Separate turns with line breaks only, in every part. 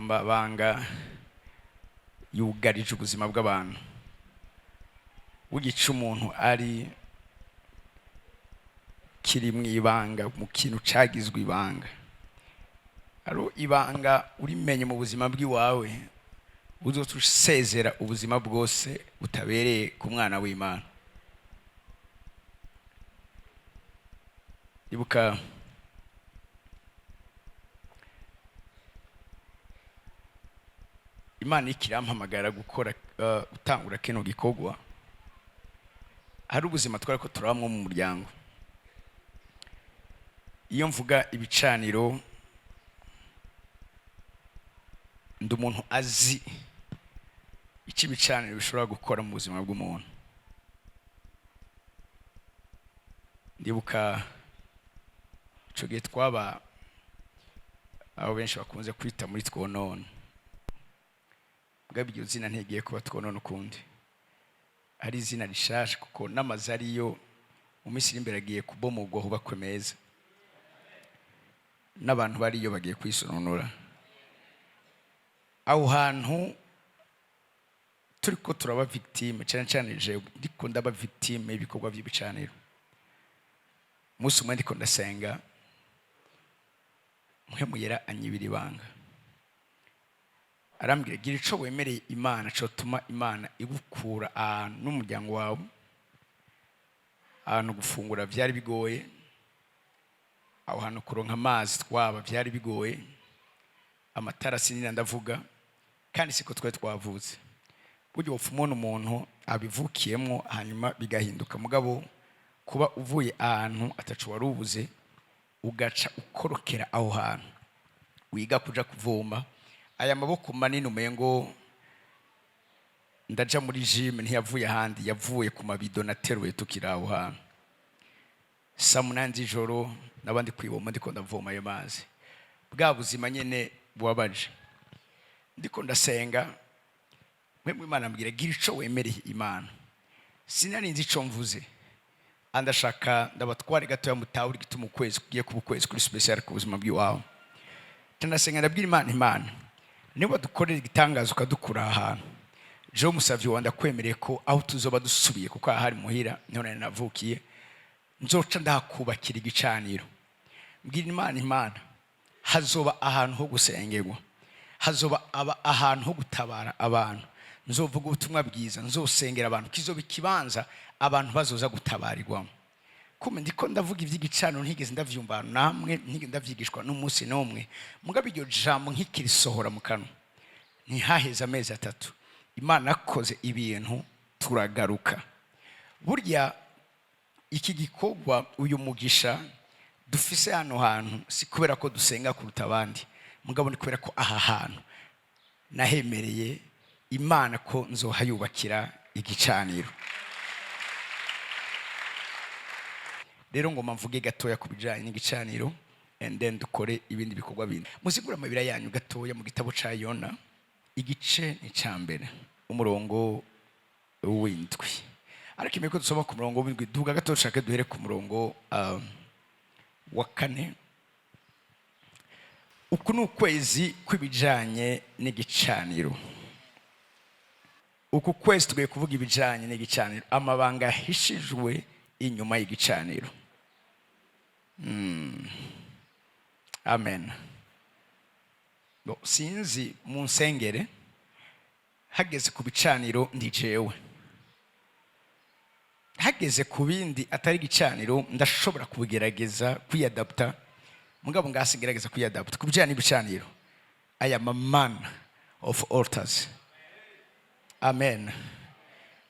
amabanga yugarije ubuzima bw'abantu. Ugica umuntu ari kiri mu ibanga, mu kintu cagizwe ibanga. Aro ibanga urimenye mu buzima bw'iwawe, uzotusezera ubuzima bwose butabereye ku mwana w'Imana. Ibuka Imana ikirampamagara gukora gutangura kino gikorwa. Hari ubuzima twariko turabamwo mu muryango. Iyo mvuga ibicaniro, ndi umuntu azi icyo ibicaniro bishobora gukora mu buzima bw'umuntu. Ndibuka ico gihe twaba abo benshi bakunze kwita muri twonone. Mugabe iryo zina ntigiye kuba twonone ukundi. Ari izina rishasha kuko n'amazu ariyo mu minsi iri imbere agiye kubomogwa hubakwe meza. N'abantu bariyo bagiye kwisononora. Aho hantu turiko turaba victime, cyane cyane je ndiko ndaba victime ibikorwa by'ibicaniro. Musi umwe ndiko ndasenga, Mpwemu Yera anyibira ibanga. Arambwira gira ico wemereye Imana cyo tuma Imana igukura ahantu n'umuryango wawe, ahantu gufungura byari bigoye, aho hantu kuronka amazi twaba byari bigoye, amatara sinina ndavuga, kandi siko twe twavutse. Buryo bufumona umuntu abivukiyemo hanyuma bigahinduka. Mugabo kuba uvuye ahantu atacu warubuze ugaca ukorokera aho hantu, wiga kuja kuvoma, aya maboko manini umengo ndaja muri gym ntiyavuye ahandi, yavuye ku mabido nateruye tukira aho hantu. Saa 8 z'ijoro nabandi kwiboma ndiko ndavoma ayo mazi. Bwa buzima nyene bubabaje. Ndiko ndasenga, Mpwemu Imana ambwira gira ico wemereye Imana. Sinarinzi ico mvuze. Andashaka ndabatware gato ya mutawuri gituma ukwezi kugiye kuba ukwezi kuri special ku buzima bw'iwawe. Ndasenga ndabwira Imana, niba dukorera igitangazo ukadukura ahantu, je musavye wanda kwemereye ko aho tuzoba dusubiye kuko ahari muhira niho nari navukiye, nzoca ndakubakira igicaniro. Mbwira Imana, hazoba ahantu ho gusengerwa, hazoba ahantu ho gutabara abantu, nzovuga ubutumwa bwiza, nzosengera abantu, kizoba ikibanza abantu bazoza gutabarirwamo. Kume ndiko ndavuga ivy'igicaniro ntigeze ndavyumva namwe, ntigeze ndavyigishwa n'umunsi n'umwe. Mugabe iryo jambo nkikirisohora mu kanwa, ntihaheze amezi 3 Imana akoze ibintu turagaruka. Burya iki gikorwa uyu mugisha dufise hano hantu si kubera ko dusenga kuruta abandi, mugabo ni kubera ko aha hantu nahemereye Imana ko nzohayubakira igicaniro. Rero ngoma mvuge gatoya kubijanye n'igicaniro and then dukore ibindi bikorwa bindi. Muzigura amabira yanyu gatoya mu gitabo ca Yona, igice ni cambere umurongo w'indwi. Ariko imeko dusoma ku murongo w'indwi, duga gatoya shaka duhere ku murongo wa 4. Uku n'ukwezi kw'ibijanye n'igicaniro. Uku kwezi tugiye kuvuga ibijanye n'igicaniro, amabanga hishijwe inyuma y'igicaniro. Amen. Bo sinzi mu nsengere hageze ku bicaniro ndi jewe, hageze ku bindi atari gicaniro ndashobora kubigerageza kwiyadapta, mugabo ngasigerageza kwiyadapta ku bijanye n'ibicaniro. I am a man of altars. Amen.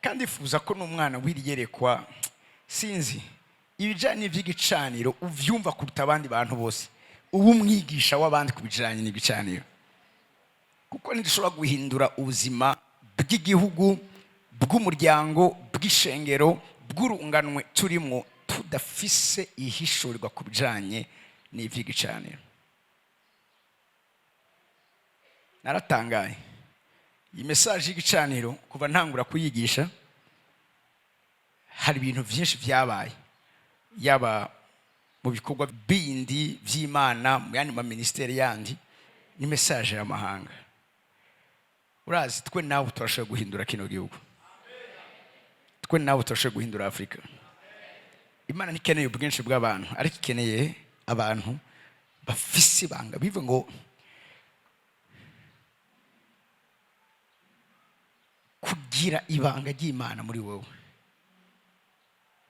Kandi fuza ko n'umwana wiriyerekwa, sinzi ibijanye n'ivy'igicaniro uvyumva kuruta abandi bantu bose, ubu umwigisha w'abandi kubijanye n'igicaniro. Kuko ntidushobora guhindura ubuzima bw'igihugu, bw'umuryango, bw'ishengero, bw'urunganwe turimo tudafise ihishurirwa kubijanye n'ivy'igicaniro. Naratangaye iyi message y'igicaniro kuva ntangura kuyigisha, hari ibintu byinshi byabaye, yaba mu bikorwa bindi by'Imana mu yandi ma ministeri yandi, ni message y'amahanga. urazi twe nawe turashobora guhindura kino gihugu, twe nawe turashobora guhindura Afrika. Imana ntikeneye ubwinshi bw'abantu, ariko ikeneye abantu bafise ibanga. Bivuga ngo kugira ibanga ry'Imana muri wewe,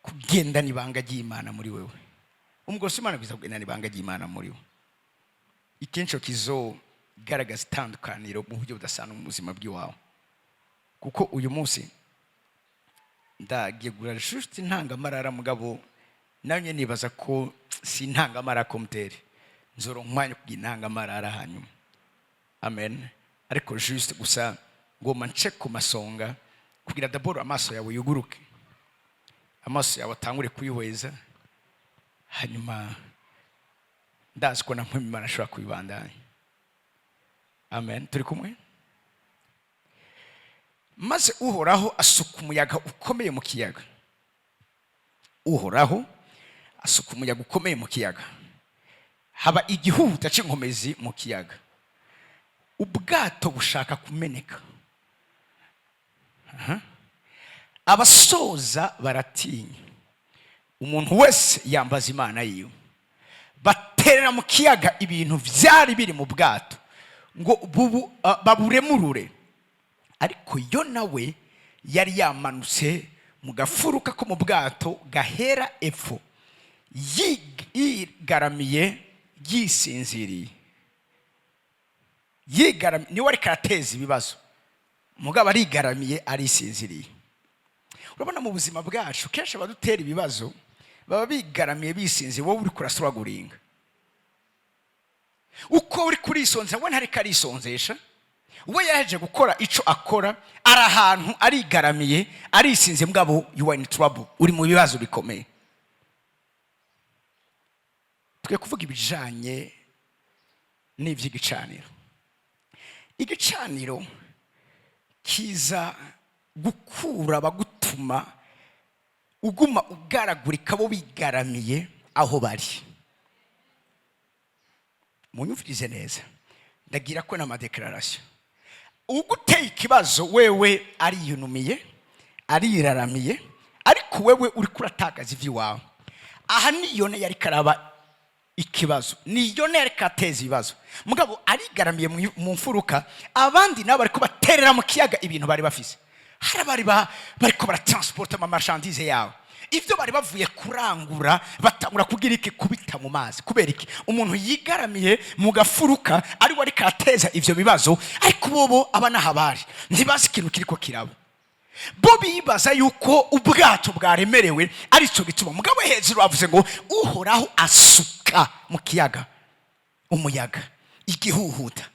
kugendana ibanga ry'Imana muri wewe. Umugose Imana biza kugendana ibanga ry'Imana muri wewe, ikenshi kizogaragaza itandukaniro mu buryo budasanzwe mu buzima bw'iwawe. Kuko uyu munsi ndagiye gura juste ntangamarara, mugabo nawe nibaza ko si ntangamarara komuteri, nzoronka umwanya kugira ntangamarara hanyuma. Amen. Ariko juste gusa ngoma nce ku masonga kugira d'abord amaso yawe yuguruke, amaso yawe atangure kwihweza, hanyuma ndazi ko namwe Imana ashobora kubibandanya. Amen. Turi kumwe? Maze Uhoraho asuka umuyaga ukomeye mu kiyaga. Uhoraho asuka umuyaga ukomeye mu kiyaga, haba igihuta cy'inkomezi mu kiyaga, ubwato bushaka kumeneka. Abasoza baratinya, umuntu wese yambaza Imana yiwe. Baterera mu kiyaga ibintu byari biri mu bwato ngo baburemurure, ariko yo nawe yari yamanutse mu gafuruka ko mu bwato gahera epfo, yigaramiye yisinziriye. Yigaramiye niwe ariko arateza ibibazo, mugabo arigaramiye arisinziriye. Urabona mu buzima bwacu kenshi abadutera ibibazo baba bigaramiye bisinziriye, wowe uri kurasuraguringa. Uko uri kurisonza we ntariko arisonzesha, we yaje gukora ico akora, ari ahantu arigaramiye arisinze, mugabo you are in trouble, uri mu bibazo bikomeye. Twe kuvuga ibijanye n'ivy'igicaniro. Igicaniro kiza gukura bagutuma uguma ugaragurika bo bigaramiye aho bari. Munyumvirize neza, ndagira ko na madeclaration. Uguteye ikibazo wewe ariyunumiye, ariraramiye, ariko wewe uri kuratakaza ivy'iwawe. Aha niyone yari karaba ikibazo, niyone yari kateza ibibazo, mugabo arigaramiye mu mfuruka. Abandi nabo bariko baterera mu kiyaga ibintu bari bafise. Hari bariko baratransporta ama marchandise yawe, ivyo bari bavuye kurangura batangura kugira iki, kubita mu mazi. Kubera iki? Umuntu yigaramiye mu gafuruka ari wari kateza ivyo bibazo, ariko bobo abana habari ntibazi ikintu kiriko kirabo. Bo bibaza yuko ubwato bwaremerewe ari cyo gituma, mugabo hejuru avuze ngo Uhoraho asuka mu kiyaga umuyaga, igihuhuta.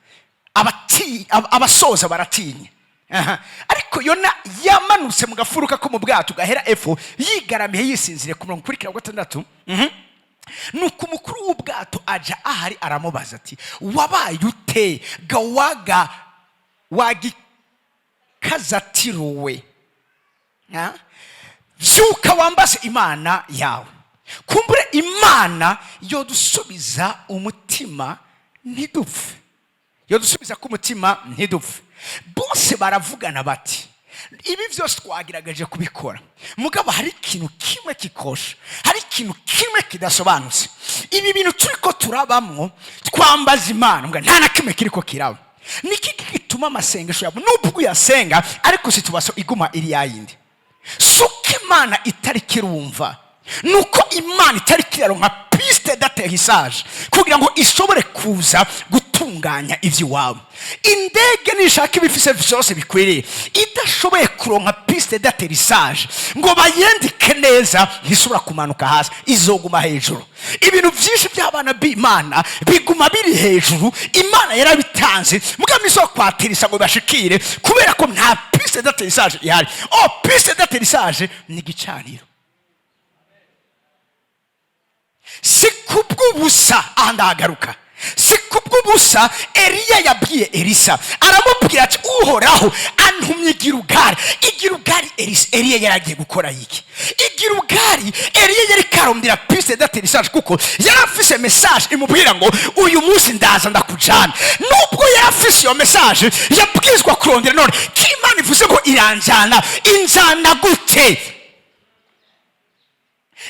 Abasoza baratinya. Ariko Yona yamanutse mu gafuruka ko mu bwato gahera epfo, yigaramiye yisinzire. Ku murongo kurikira wa 6, nuko umukuru w'ubwato aja ahari aramubaza ati, wabaye ute gawaga wagikazatiruwe? Vyuka wambaze Imana yawe. Kumbure Imana yodusubiza umutima ntidupfe, yodusubiza ku mutima ntidupfe. Bose baravugana bati, ibi vyose twagiragaje kubikora, mugabo hari ikintu kimwe kikosha, hari ikintu kimwe kidasobanutse. Ibi bintu turiko turabamwo twambaza Imana, mbwa nta na kimwe kiriko kiraba. Niki gituma amasengesho yabo nubwo yasenga ariko situaso iguma iri yayindi? Suko Imana itari kirumva, nuko Imana itari kironka piste d'atterrissage kugira ngo ishobore kuza gutunganya ivy'iwabo. Indege nishaka ibifise vyose bikwiriye, idashoboye kuronka piste d'atterrissage ngo bayendike neza, ntisubira kumanuka hasi, izoguma hejuru. Ibintu vyinshi by'abana b'Imana biguma biri hejuru. Imana yarabitanze mugabo izo kwaterisa ngo bashikire, kubera ko nta piste d'atterrissage ihari. Piste d'atterrissage ni gicaniro. Sikubwubusa andagaruka, sikubwubusa Eliya yabwiye Elisa, aramubwira ati Uhoraho antumye Gilugari. Igilugari Eliya yaragiye gukora iki? Igilugari Eliya yari arondera piste d'atterrissage kuko yarafise message imubwira ngo uyu munsi ndaza ndakujana. Nubwo yarafise iyo message yabwizwa kurondera none k'Imana ivuze ngo iranjana, injana gute?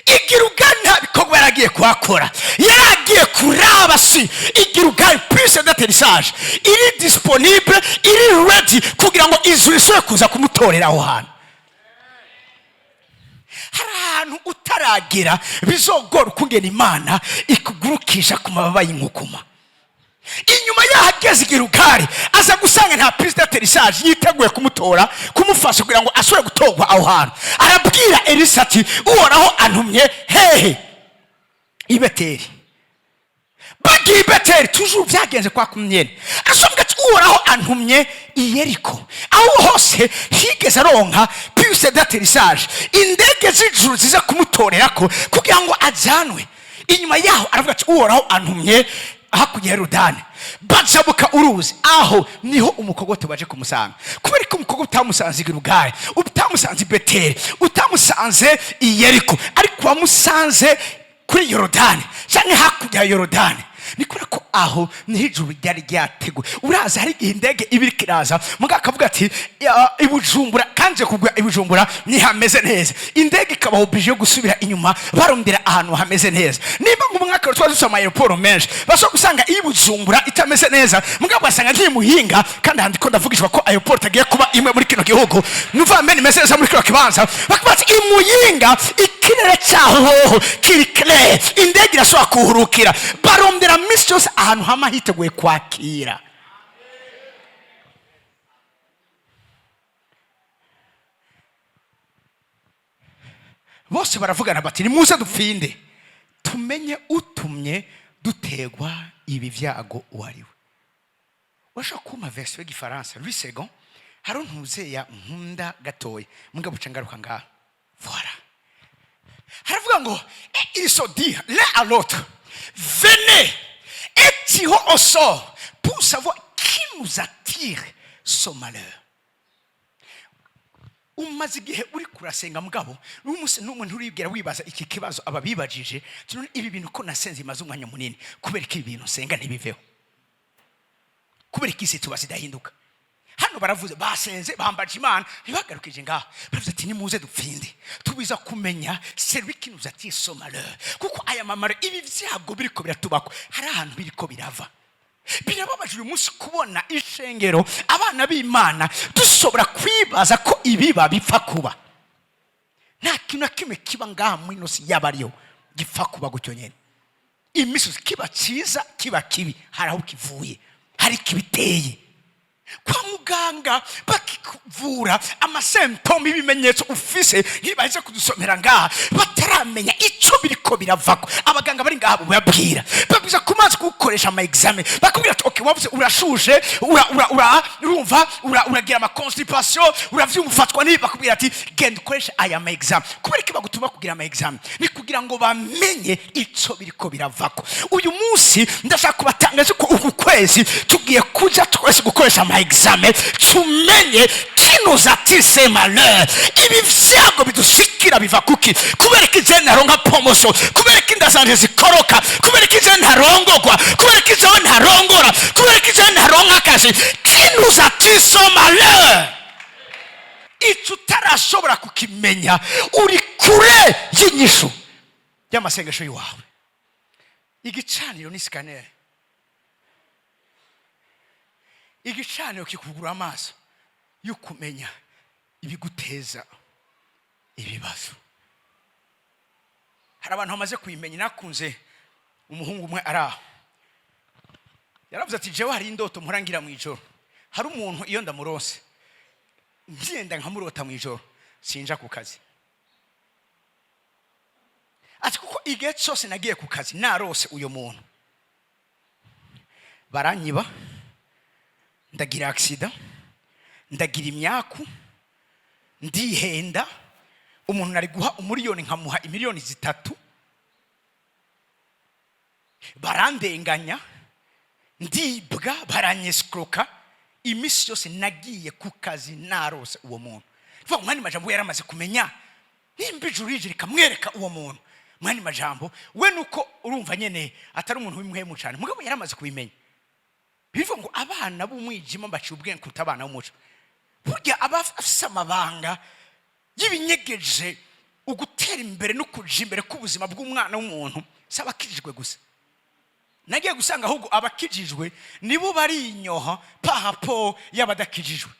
Igirugali nta bikorwa yaragiye kuhakora, yaragiye kuraba si igirugali piste d'atterrissage iri disponible, iri ready kugira ngo ijuru risore kuza kumutorera aho hantu. Hari ahantu utaragira bizogora ukungena Imana ikugurukisha ku mababa y'inkukuma. Inyuma yahageze igirugali aza gusanga nta piste d'atterrissage yiteguye kumutora, kumufasha kugira ngo asore gutorwa aho hantu. Arabwira Elisa ati Uhoraho antumye hehe? I Beteli. Bagiye i Beteli toujours byagenze kwa kumyene. Asomga ati Uhoraho antumye i Yeriko. Aho hose higeze aronka piste d'atterrissage, indege z'ijuru ziza kumutorerako kugira ngo ajanwe. Inyuma yaho aravuga ati Uhoraho antumye hakurya Yorodani. Bajabuka uruzi, aho niho umukogote baje kumusanga. Kubera ko umukogote utamusanze igirugali, utamusanze i Beteli, utamusanze i Yeriko, ariko wamusanze kuri Yorodani cyane hakurya Yorodani. Nikora ko aho ni hejuru ryari ryateguwe. Uraza hari indege ibiri kiraza muga kavuga ati ibujumbura kanje kugwa ibujumbura ni hameze neza. Indege ikaba oblige gusubira inyuma barondera ahantu hameze neza. Niba mu mwaka twaje dusoma aeroport menshi baso gusanga ibujumbura itameze neza muga basanga nti muhinga kandi handiko ndavugishwa ko aeroport agiye kuba imwe muri kino gihugu. Nuva meni message muri kino kibanza bakubati imuyinga ikirere cyaho kiri clair, indege iraswa kuhurukira barondera misi yose ahantu hama hiteguye kwakira. Bose baravugana bati nimuze dupfinde tumenye utumye dutegwa ibi vyago uwariwe. Washaka kuma verse y'igifaransa Louis II haro ntuze ya nkunda gatoye mugabo cangaruka ngaha. Voilà. Haravuga ngo ils se disent l'un à l'autre, venez et tirons au sort pour savoir qui nous attire ce malheur. Umaze igihe uri kurasenga mugabo n'umunsi n'umwe nturibwira wibaza iki kibazo ababibajije tunone ibi bintu ko nasenze imaze umwanya munini kubera iki ibintu senga ntibiveho, kubera iki isi tubazidahinduka. Hano baravuze basenze bambaje Imana ntibagarukije ngaho baravuze ati nimuze dupfinde tubiza kumenya celui qui nous attire ce malheur, kuko aya mamaro ibi vyago biriko biratubako hari ahantu biriko birava. Birababaje uyu munsi kubona ishengero abana b'Imana dusobora kwibaza ko ibiba bipfa kuba. Nta kintu na kimwe kiba ngaha muri nosi yabariyo gipfa kuba gutyo nyene. Imisozi kiba cyiza kiba kibi hari aho kivuye, hari kibiteye. Kwa muganga bakikuvura amasemptomi ibimenyetso ufise ntibaje kudusomera ngaha bataramenya ico biriko biravako. Abaganga bari ngaha babwira babiza kumaze gukoresha ama examen bakubwira ati okay wavuze urashuje urumva uragira ama constipation uravyumfatwa niba bakubwira ati genda ukoresha aya ma examen. Kubera iki bagutuma kugira ama examen ni kugira ngo bamenye ico biriko biravako. Uyu munsi ndashaka kubatangaza ko uku kwezi tugiye kuja twese gukoresha ama examen tumenye qui nous attire ces malheurs. Ibi vyago bidushikira biva kuki? Kubera iki je naronka promotion, kubera iki ndazanje zikoroka, kubera iki je ntarongorwa, kubera iki je ntarongora, kubera iki je ntaronka akazi. Qui nous attire ce malheur? Icyo utarashobora kukimenya uri kure y'inyishu y'amasengesho yawe. Igicaniro ni scanner. Igicaniro kikugura amaso yo kumenya ibiguteza ibibazo. Hari abantu bamaze kuyimenya. Nakunze umuhungu umwe araho yaravuze ati jewe hari indoto murangira mu ijoro, hari umuntu iyo ndamurose ngenda nkamurota mu ijoro sinja ku kazi. Ati kuko igihe cyose nagiye ku kazi narose uyo muntu baranyiba, ndagira accident, ndagira imyaku, ndihenda, umuntu nari guha umuriyoni nkamuha imiliyoni 3, barandenganya, ndibwa, baranyescroka. Imisi yose nagiye ku kazi narose uwo muntu. Vuga mwani majambo yaramaze kumenya nimba ijuru rije rikamwereka uwo muntu mwani majambo we nuko urumva nyene atari umuntu w'imwemu cyane mugabo yaramaze kubimenya bivuga ngo abana b'umwijima baciye ubwenge kuruta abana b'umuco burya abafise amabanga y'ibinyegeje ugutera imbere no kuja imbere k'ubuzima bw'umwana w'umuntu saba kijijwe gusa nagiye gusanga ahubwo abakijijwe nibo bari inyoha pahapo y'abadakijijwe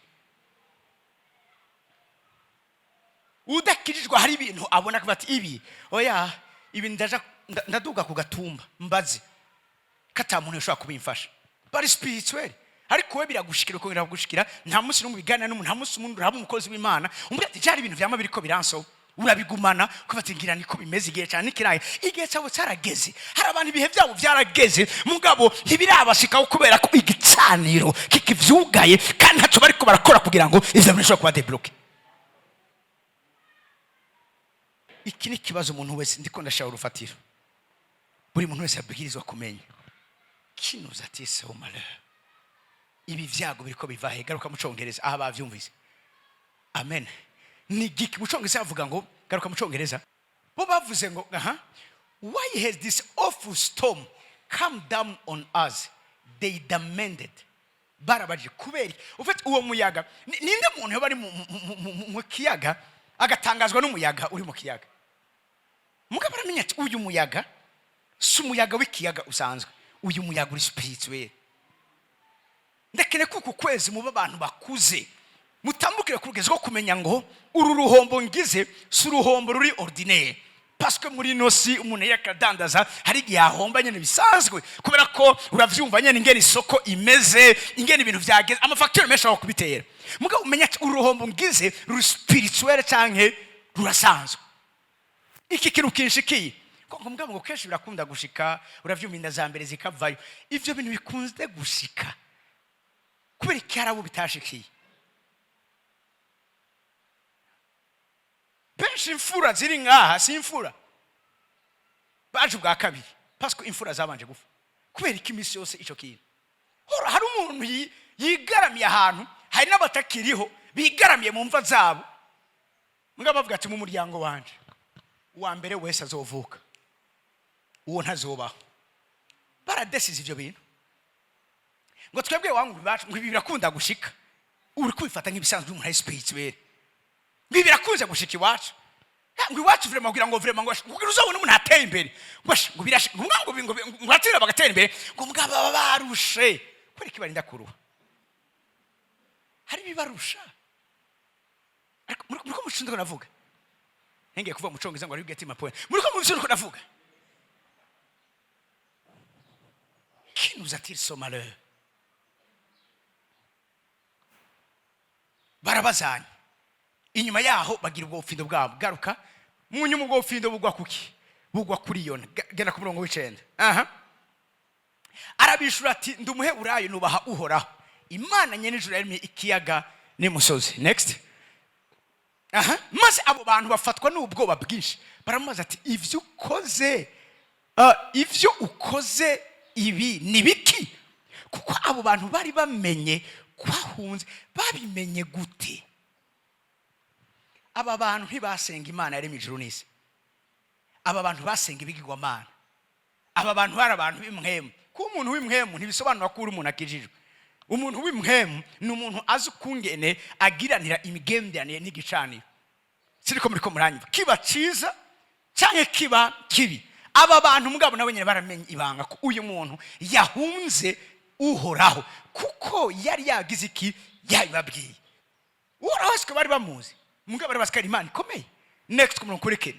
udakijijwe hari ibintu abona bati ibi oya ibi ndaduga ku gatumba mbaze kata muntu ushobora kubimfasha bari spirituel ariko we biragushikira ko biragushikira nta munsi no mu bigana n'umuntu nta munsi umuntu uraba umukozi w'Imana umbwira ati cyari ibintu vyama biriko biranso urabigumana kubati ngira niko bimeze igihe cyane kiraye igihe cyabo cyarageze hari abantu ibihe byabo byarageze mugabo ntibirabashikaho kubera ko igicaniro kikivyugaye kandi ntaco bariko barakora kugira ngo ivyo bintu bishobora kuba debloke. Iki ni kibazo umuntu wese ndiko ndashaka urufatiro buri muntu wese abwirizwa kumenya kino zatise umale ibi vyago biriko biva he garuka mu Congereza aha bavyumvise amen ni giki mu Congereza avuga ngo garuka mu Congereza bo bavuze ngo why has this awful storm come down on us they demanded barabaje kubera ufite uwo muyaga ninde muntu yo bari mu kiyaga agatangazwa n'umuyaga uri mu kiyaga mugabo baramenya ati uyu muyaga si umuyaga w'ikiyaga usanzwe uyu muyaga uri spirituel ndekene kuko kwezi mu abantu bakuze mutambukire kurugeza ko kumenya ngo uru ruhombo ngize si uruhombo ruri ordinaire parce que muri nosi umuntu yakadandaza hari gihomba nyene bisanzwe kubera ko uravyumva nyene ingene isoko imeze ingene ibintu vyageze amafacture mesha kubitera mugabo umenya ati uruhombo ngize ruri spirituel canke rurasanzwe iki kintu kinshikiye ngo mugabo ngo keshi birakunda gushika uravyumva inda za mbere zikavayo ivyo bintu bikunze gushika kubera ikarabo bitashikiye benshi imfura ziri ngaha si imfura baje bwa kabiri parce que imfura zabanje gufa kubera ikimisi yose ico kintu hari umuntu yigaramiye ahantu hari n'abatakiriho bigaramiye mu mva zabo mugabo bavuga ati mu muryango wanje wa mbere wese azovuka uwo ntazobaho baradesize ivyo bintu ngo twebwe wangu bacu ngo birakunda gushika uri kwifata nk'ibisanzwe mu high spirituel birakunze gushika iwacu ngo iwacu vrema kugira ngo vrema ngo uzabona umuntu ateye imbere ngo birashika ngo atira bagatera imbere ngo mugabo baba barushe kwere kibarinda kuruha hari bibarusha muriko mushunda ko navuga henge kuva mu Congereza ngo ari get my point muriko mushunda ko navuga qui nous attire ce malheur barabazanye inyuma yaho bagira ubwo bufindo bwabo garuka mu nyuma ubwo bufindo bugwa kuki bugwa kuri yona genda ku murongo w'icenda arabishura ati ndumuhe urayo nubaha uhoraho imana nyene ijuru yaremye ikiyaga n'umusozi next maze abo bantu bafatwa n'ubwoba bwinshi baramubaza ati ivyo ukoze ibi ni biki kuko abo bantu bari bamenye kwahunze babimenye gute aba bantu ntibasenga imana yaremye ijuru n'isi aba bantu basenga ibigirwamana aba bantu bari abantu b'imwemu ko umuntu w'imwemu ntibisobanura ko uri umuntu akijijwe umuntu w'imwemu ni umuntu azi ukungene agiranira imigenderanire n'igicaniro siriko muriko muranyumva kiba ciza canke kiba kibi aba bantu mugabo nabo nyene baramenye ibanga ko uyu muntu yahunze uhoraho kuko yari yagize iki yababwiye uhoraho siko bari bamuzi mugabo bari basikara imana ikomeye next kumurongo kurekene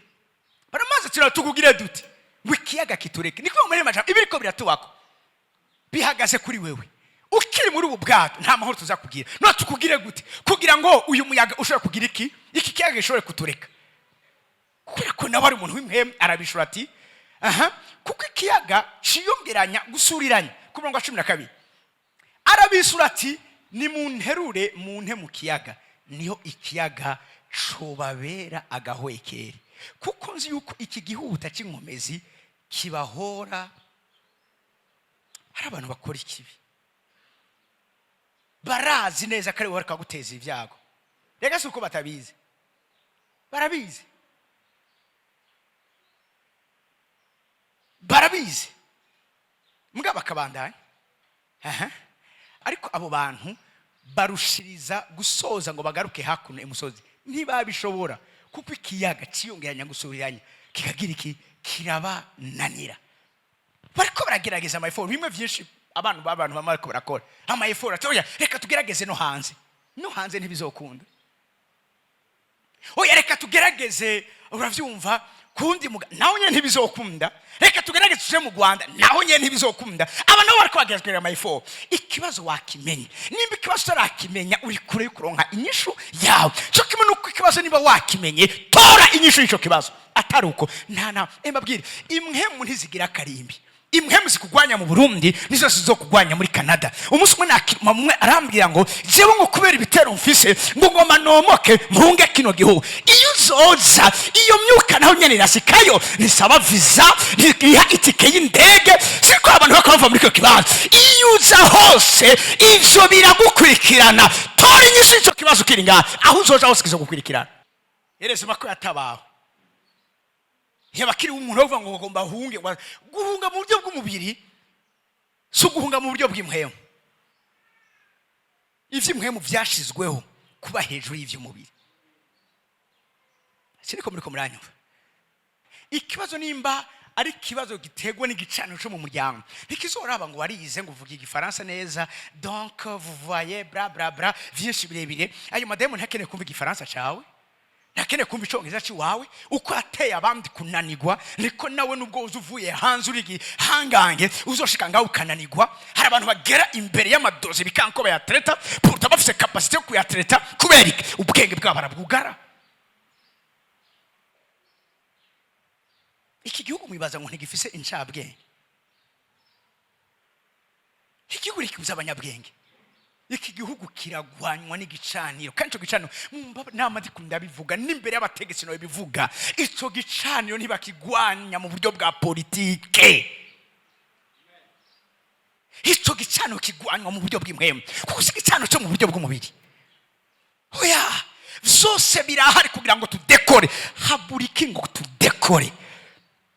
baramaze tira tukugire dute ngo ikiyaga kitureke niko muri majambo ibiriko biratubako bihagaze kuri wewe ukiri muri ubu bwato nta mahoro tuzakugira no tukugire gute kugira ngo uyu muyaga ushobora kugira iki kiyaga gishobore kutureka kuko nawe ari umuntu w'imhemu arabishura ati kuko ikiyaga ciyongeranya gusuriranya ku murongo wa 12 arabishura ati ni munterure munte mu kiyaga niho ikiyaga cobabera agahwekere kuko nzi yuko iki gihuta cy'inkomezi kibahora hari abantu bakora ikibi barazi neza kare wareka guteza ibyago rega suko batabizi barabizi barabizi mbwa bakabandanya ariko abo bantu barushiriza gusoza ngo bagaruke hakuno imusozi ntibabishobora kuko ikiyaga ciyongeranya gusuriranya kikagira iki kirabananira bariko baragerageza amayeforo bimwe vyinshi abantu bamariko barakora amayeforo atoya reka tugerageze no hanze ntibizokunda oya reka tugerageze uravyumva kundi naho nyene ntibizokunda reka tugerageze tuje mu Rwanda naho nyene ntibizokunda abantu bariko bagerageza amayeforo ikibazo wakimenya nimba ikibazo tarakimenya uri kure yo kuronka inyishu yawe cyo kimwe nuko ikibazo niba wakimenye tora inyishu y'ico kibazo ataruko nta mbabwire imwe ntizigira karimbi imwe muzikugwanya mu Burundi nizo zizokugwanya muri Canada umunsi umwe arambwira ngo jewe ngo kubera ibitero mfise ngo ngoma nomoke mpunge kino gihugu iyo uzoza iyo myuka naho nyene irasikayo nisaba visa ntigiha itike y'indege siko abantu bakava muri cyo kibanza iyo uza hose ivyo biragukurikirana tora inyishu y'ico kibazo kiri ngaho aho uzoza hose kizogukurikirana ereze makuru atabaho Yabakiri umuntu uvuga ngo bagomba guhunga mu buryo bw'umubiri so guhunga mu buryo bw'imhemu ivy'imhemu vyashizweho kuba hejuru y'ivy'umubiri siniko muri ko muranyumva ikibazo nimba ari kibazo gitegwa n'igicaniro cyo mu muryango ntikizoraba ngo warize ngo uvuga igifaransa neza donc vous voyez bla bla bla vyinshi birebire ayo mademo ntakene kumva igifaransa cawe nakene kumva icongereza ciwawe uko ateye abandi kunanigwa niko nawe nubwo uzuvuye hanze urigi hangange uzoshika ngaho ukananigwa hari abantu bagera imbere y'amadoze bikanko bayatreta pourtant bafise capacité yo kuyatreta kubera ubwenge bwabo barabwugara iki gihugu mwibaza ngo ntigifise incabwenge iki gihugu kibuza abanyabwenge iki gihugu kiragwanywa n'igicaniro kandi ico gicaniro nama ndikunda bivuga n'imbere y'abategetsi no bivuga ico gicaniro ntibakigwanya mu buryo bwa politike ico gicaniro kigwanywa mu buryo bw'imhemu kuko igicaniro cyo mu buryo bw'umubiri oya zose birahari kugira ngo tudekore haburiki ngo tudekore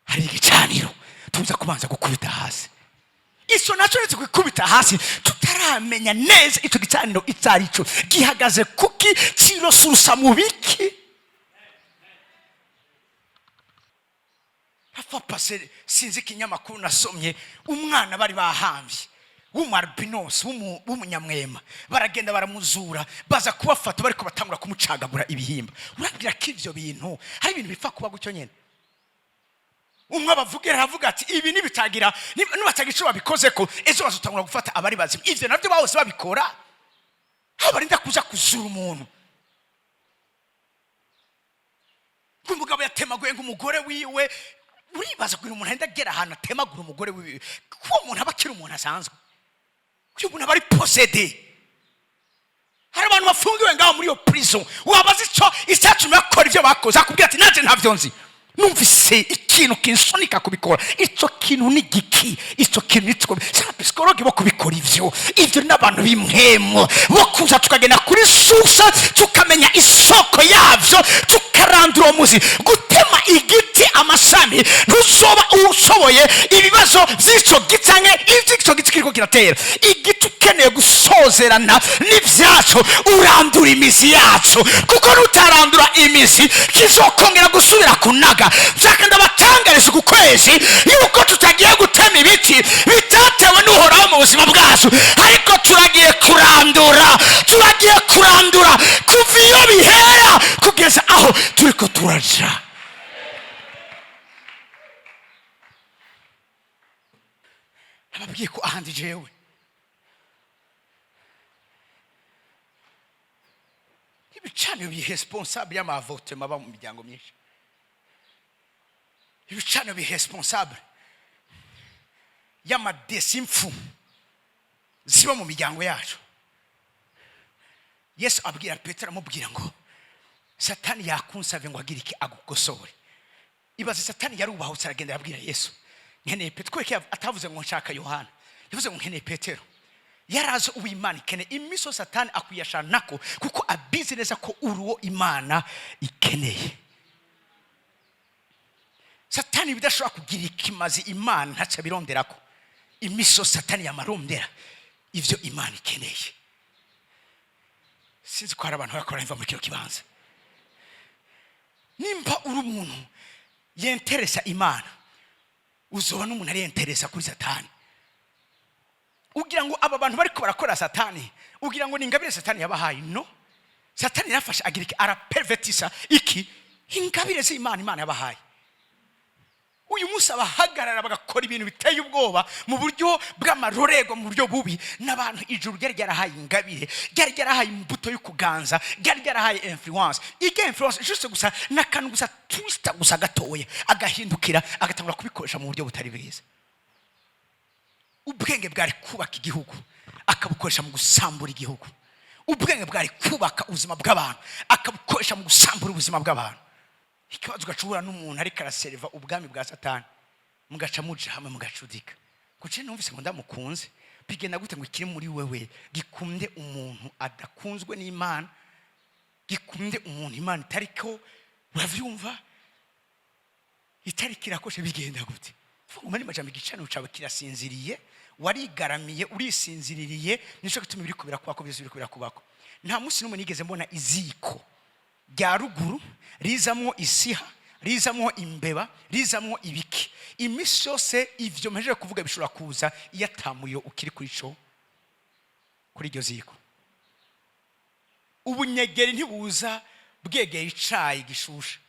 hari igicaniro tuza kubanza gukubita hasi iso naco netse kwikubita hasi tutaramenya neza ico gicaniro icarico gihagaze kuki cirosurusa mu biki hafa pase sinzi kinyamakuru nasomye umwana bari bahamvye w'umarbinos w'umunyamwema baragenda baramuzura baza kubafata bariko batangura kumucagagura ibihimba urabwira ko ivyo bintu hari ibintu bipfa kuba gucyo nyene umwe bavugira havuga ati ibi nibitagira nibatagico babikoze ko ezo bazotangura gufata abari bazima ivyo navyo bawose babikora abarinda kuza kuzura umuntu umugabo yatemaguye ngumugore wiwe uribaza kugira umuntu henda gera hana temagura umugore wiwe ko umuntu abakira umuntu asanzwe kuko umuntu abari possédé hari abantu bafungiwe ngaho muri yo prison wabaza ico isacumi akora ivyo bakoze akubwira ati naje ntavyo nzi numvise ikintu kinsonika kubikora ico kintu ni giki ico kintu nitwo sa psikologi bo kubikora ivyo n'abantu bimhemo bo kuza tukagenda kuri susa tukamenya isoko yavyo tukarandura umuzi gutema igiti amashami ntuzoba ushoboye ibibazo vy'ico gitange ivy'ico giti kiriko kiratera igiti ukeneye gusozerana n'ivyaco urandura imizi yaco kuko nutarandura imizi kizokongera gusubira kunaga vyakanda batangarije ku kwezi yuko tutagiye gutema ibiti bitatewe n'uhoraho mu buzima bwacu ariko turagiye kurandura kuva iyo bihera kugeza aho turiko turaja ababwiye ko ahandi jewe ibicaniro bihesponsable y'amavote maba mu miryango myinshi ibicaniro bihesponsable y'amadesimfu ziba mu miryango yacu Yesu abwira Petero amubwira ngo Satani yakunsavye ngo agire iki agukosore ibaze Satani yarubahutse aragenda yabwira Yesu nkeneye Petero ko atavuze ngo nshaka Yohana yavuze ngo nkeneye Petero yarazo uw'Imana ikene imiso Satani akuyashanako kuko abizi neza ko uruwo Imana ikeneye satani bidashobora kugira ikimazi imana ntaca bironderako. Imiso satani yamarondera ivyo imana ikeneye. Sinzi ko hari abantu bakora imva muri kino kibanza. Nimba uri umuntu yenteresa imana, uzoba n'umuntu ari yenteresa kuri satani. Ugira ngo aba bantu bariko barakora satani, ugira ngo ningabire satani yabahaye? No, satani yafasha agira iki, arapervertisa iki ingabire z'imana imana yabahaye. Uyu munsi abahagarara bagakora ibintu biteye ubwoba mu buryo bw'amarorego, mu buryo bubi, n'abantu ijuru ryari ryarahaye ingabire, ryari ryarahaye imbuto yo kuganza, ryari ryarahaye influence. Ige influence juste gusa n'akantu gusa twista gusa gatoye, agahindukira agatangura kubikoresha mu buryo butari bwiza. Ubwenge bwari kubaka igihugu akabukoresha mu gusambura igihugu. Ubwenge bwari kubaka ubuzima bw'abantu akabukoresha mu gusambura ubuzima bw'abantu. Ikibazo gacubura n'umuntu ariko araserva ubwami bwa satani, mugaca muja hamwe mugacudika. Kuki numvise ngo ndamukunze, bigenda gute ngo kiri muri wewe gikunde umuntu adakunzwe n'Imana, gikunde umuntu Imana itariko? Uravyumva? Itariki irakoshe bigenda gute? Umani majambo igicano cawe kirasinziriye, warigaramiye, urisinziririye, nico gituma biriko birakubako, biriko birakubako. Nta munsi n'umwe nigeze mbona iziko rya ruguru rizamwo isiha, rizamwo imbeba, rizamwo ibiki. Imisi yose ivyo mpejeje kuvuga bishobora kuza iyo atamuyo ukiri kuri co, kuri iryo ziko. Ubunyegeri ntibuza bwegeye icayi gishushe.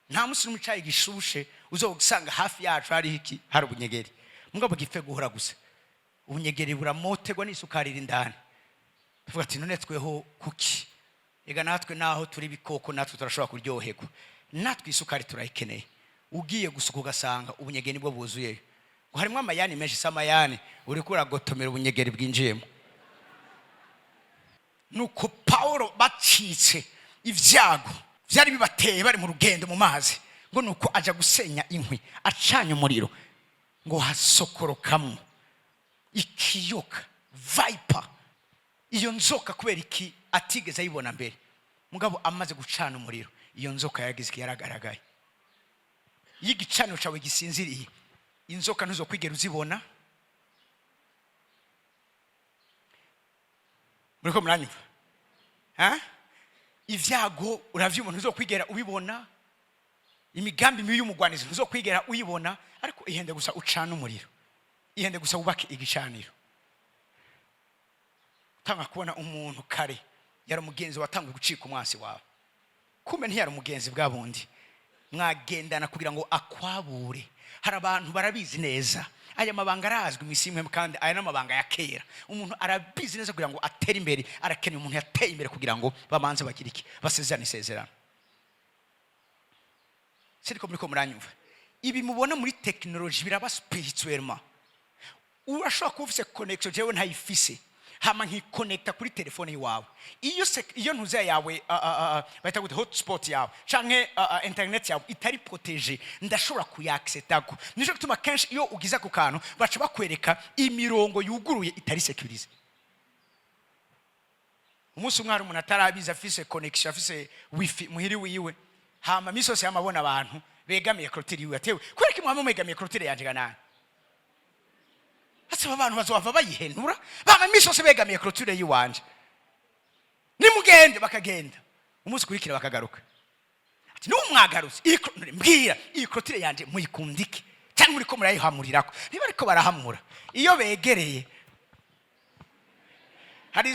Nta munsi n'umwe icayi gishushe uzogusanga hafi yacu hari iki, hari ubunyegeri. Mugabo gipfe guhora gusa. Ubunyegeri buramotegwa n'isukari indani. Tuvuga ati none tweho kuki? Ega natwe naho turi bikoko natwe turashobora kuryoherwa. Natwe isukari turayikeneye. Ugiye gusuka ugasanga ubunyegeri bwo buzuye. Ngo harimo amayani menshi, samayani uri kura gotomera ubunyegeri bwinjiyemo. Nuko Paulo bacitse ivyago vyari bibateye bari mu rugendo mu mazi, ngo nuko aja gusenya inkwi, acanye umuriro, ngo hasokorokamwo ikiyoka, viper. Iyo nzoka kubera iki atigeze ayibona mbere, mugabo amaze gucana umuriro, iyo nzoka yagize yaragaragaye. Yigicano cawe gisinziriye, inzoka ntuzo kwigera uzibona. Muriko muranyumva? Ivyago uravyumuntu uzo kwigera ubibona, imigambi mibi y'umugwanizi uzo kwigera uyibona, ariko ihende gusa ucana umuriro, ihende gusa ubake igicaniro. Tanga kubona umuntu kare yari umugenzi watangiye gucika umwasi wawe, kumbe ntiyari umugenzi bwa bundi, mwagendana kugira ngo akwabure. Hari abantu barabizi neza aya mabanga arazwi imisimwe, kandi aya n'amabanga ya kera. Umuntu arabizi neza kugira ngo atere imbere, arakeneye umuntu yateye imbere kugira ngo bamanze bagire iki, basezerane isezerano. Siriko muriko muranyumva? Ibi mubona muri technology biraba spirituellement. Urashobora kuba ufise connection, jewe ntayifise, hama nkiconnecta kuri telefone yawe. Iyo ntuze yawe bahita gute hotspot yawe canke internet yawe itari protege, ndashobora kuyaccessako. Nico gituma kenshi iyo ugiza ku kantu baca bakwereka imirongo yuguruye itari securize. Umunsi umwe hari umuntu atarabiza afise connection, afise wifi muhiri wiwe, hama misose yamabona abantu begamiye clôture yiwe, atewe kwereka imwe mwegamiye clôture yanje ganana. Ati abantu bazova bayihenura, bama misose begamiye clôture yiwanje. Nimugende bakagenda, umunsi kurikira bakagaruka. Ati numwagarutse mbwira iyi clôture yanje muyikundike cyangwa muri ko murayihamurirako. Niba ariko barahamura, iyo begereye hari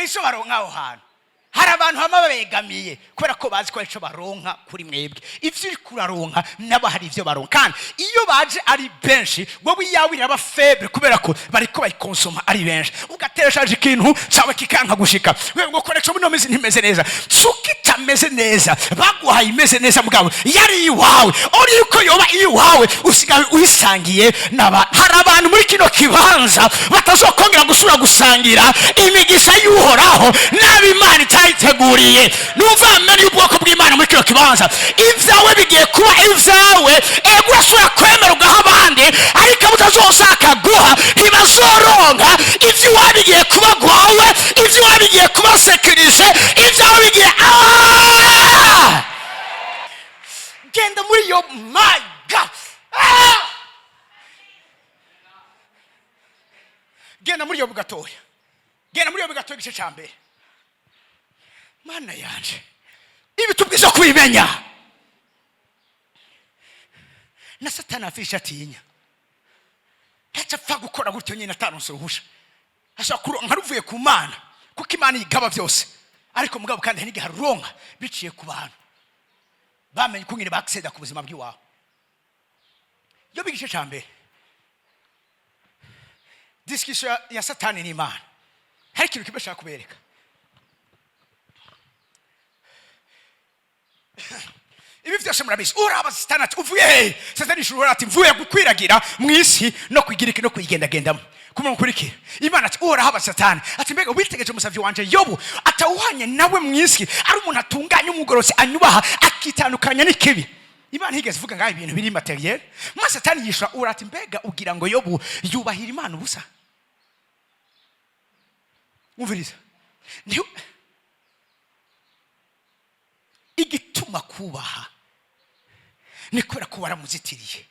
iso baronka aho hantu. Hari abantu hama babegamiye kubera ko bazi ko ico baronka kuri mwebwe. Ivyo uri kuraronka nabo hari ivyo baronka, kandi iyo baje ari benshi wowe yawe iraba faible kubera ko bariko bayikonsoma ari benshi. Ugateshaje ikintu cyawe kikanka gushika, wewe ngo koresha muno meze ntimeze neza, sukita meze neza, baguhaye imeze neza mugabo yari iwawe, uri uko yoba iwawe usigaye uhisangiye naba. Hari abantu muri kino kibanza batazokongera gusura gusangira imigisha y'uhoraho n'abimana iteguriye. Numva mbere y'ubwoko bw'Imana muri kino kibanza, ivyawe bigiye kuba ivyawe, ego urasubira kwemera ugaha abandi, ariko utazosaka guha ntibazoronka. Ivyawe bigiye kuba gwawe, ivyawe bigiye kuba sekirije, ivyawe bigiye genda muri yo genda muri Yobu gatoya, genda muri Yobu gatoya igice cya mbere. Mana yanje, ibi tubwiza kubimenya. Na Satani afisha atinya, ntacapfa gukora gutyo nyine ataronse uruhusha. Ashaka kuronka ruvuye ku Mana, kuko Imana igaba byose, ariko mugabo kandi n'igihe haronka biciye ku bantu bamenye ko nyine bakseda ku buzima bw'iwawe. Yobu igice cya mbere, discussion ya Satani n'Imana. Hari ikintu kimwe nshaka kubereka. Ibi byose murabizi. Uraba Satani ati uvuye he? Satani ishurura ati mvuye gukwiragira mu isi no kwigirika no kuyigendagendamo. Kumwe kuriki Imana ati urahaba Satani ati mbega witegeje umusavyi wanje Yobu atawuhanye nawe mu isi, ari umuntu atunganye umugorose anyubaha akitandukanya n'ikibi. Imana higeze vuga ngaho ibintu biri materiel. Maze Satani yishura urati mbega ugira ngo Yobu yubahira Imana ubusa. Umviriza, igituma kubaha ni kubera ko waramuzitiriye.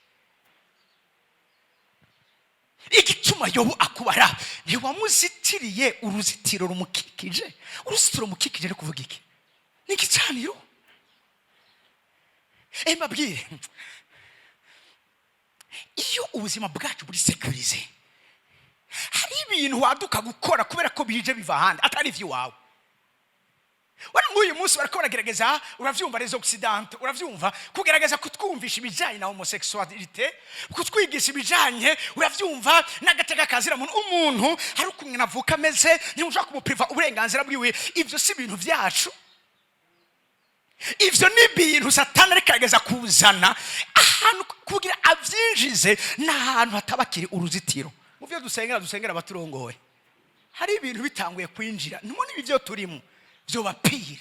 Igituma Yobu akubara ni wamuzitiriye uruzitiro rumukikije. Uruzitiro rumukikije ari kuvuga iki? Ni igicaniro. Mbabwire, iyo ubuzima bwacu buri sekurize, hari ibintu waduka gukora kubera ko bije biva ahandi atari ivy'iwawe. Wana nk'uyu munsi bariko baragerageza, uravyumva les occidentaux, uravyumva kugerageza kutwumvisha ibijanye na homosexualité, kutwigisha ibijanye, uravyumva n'agateka kazira umuntu hari ukumwe navuka ameze ntimushaka kumupriva uburenganzira bwiwe. Ivyo si ibintu vyacu. Ivyo ni ibintu Satani arikageza kuzana ahantu kugira avyinjize n'ahantu hatabakiri uruzitiro. Mu byo dusengera baturongoye, hari ibintu bitanguye kwinjira. Ntimoni ibi byo turimo byo bapire.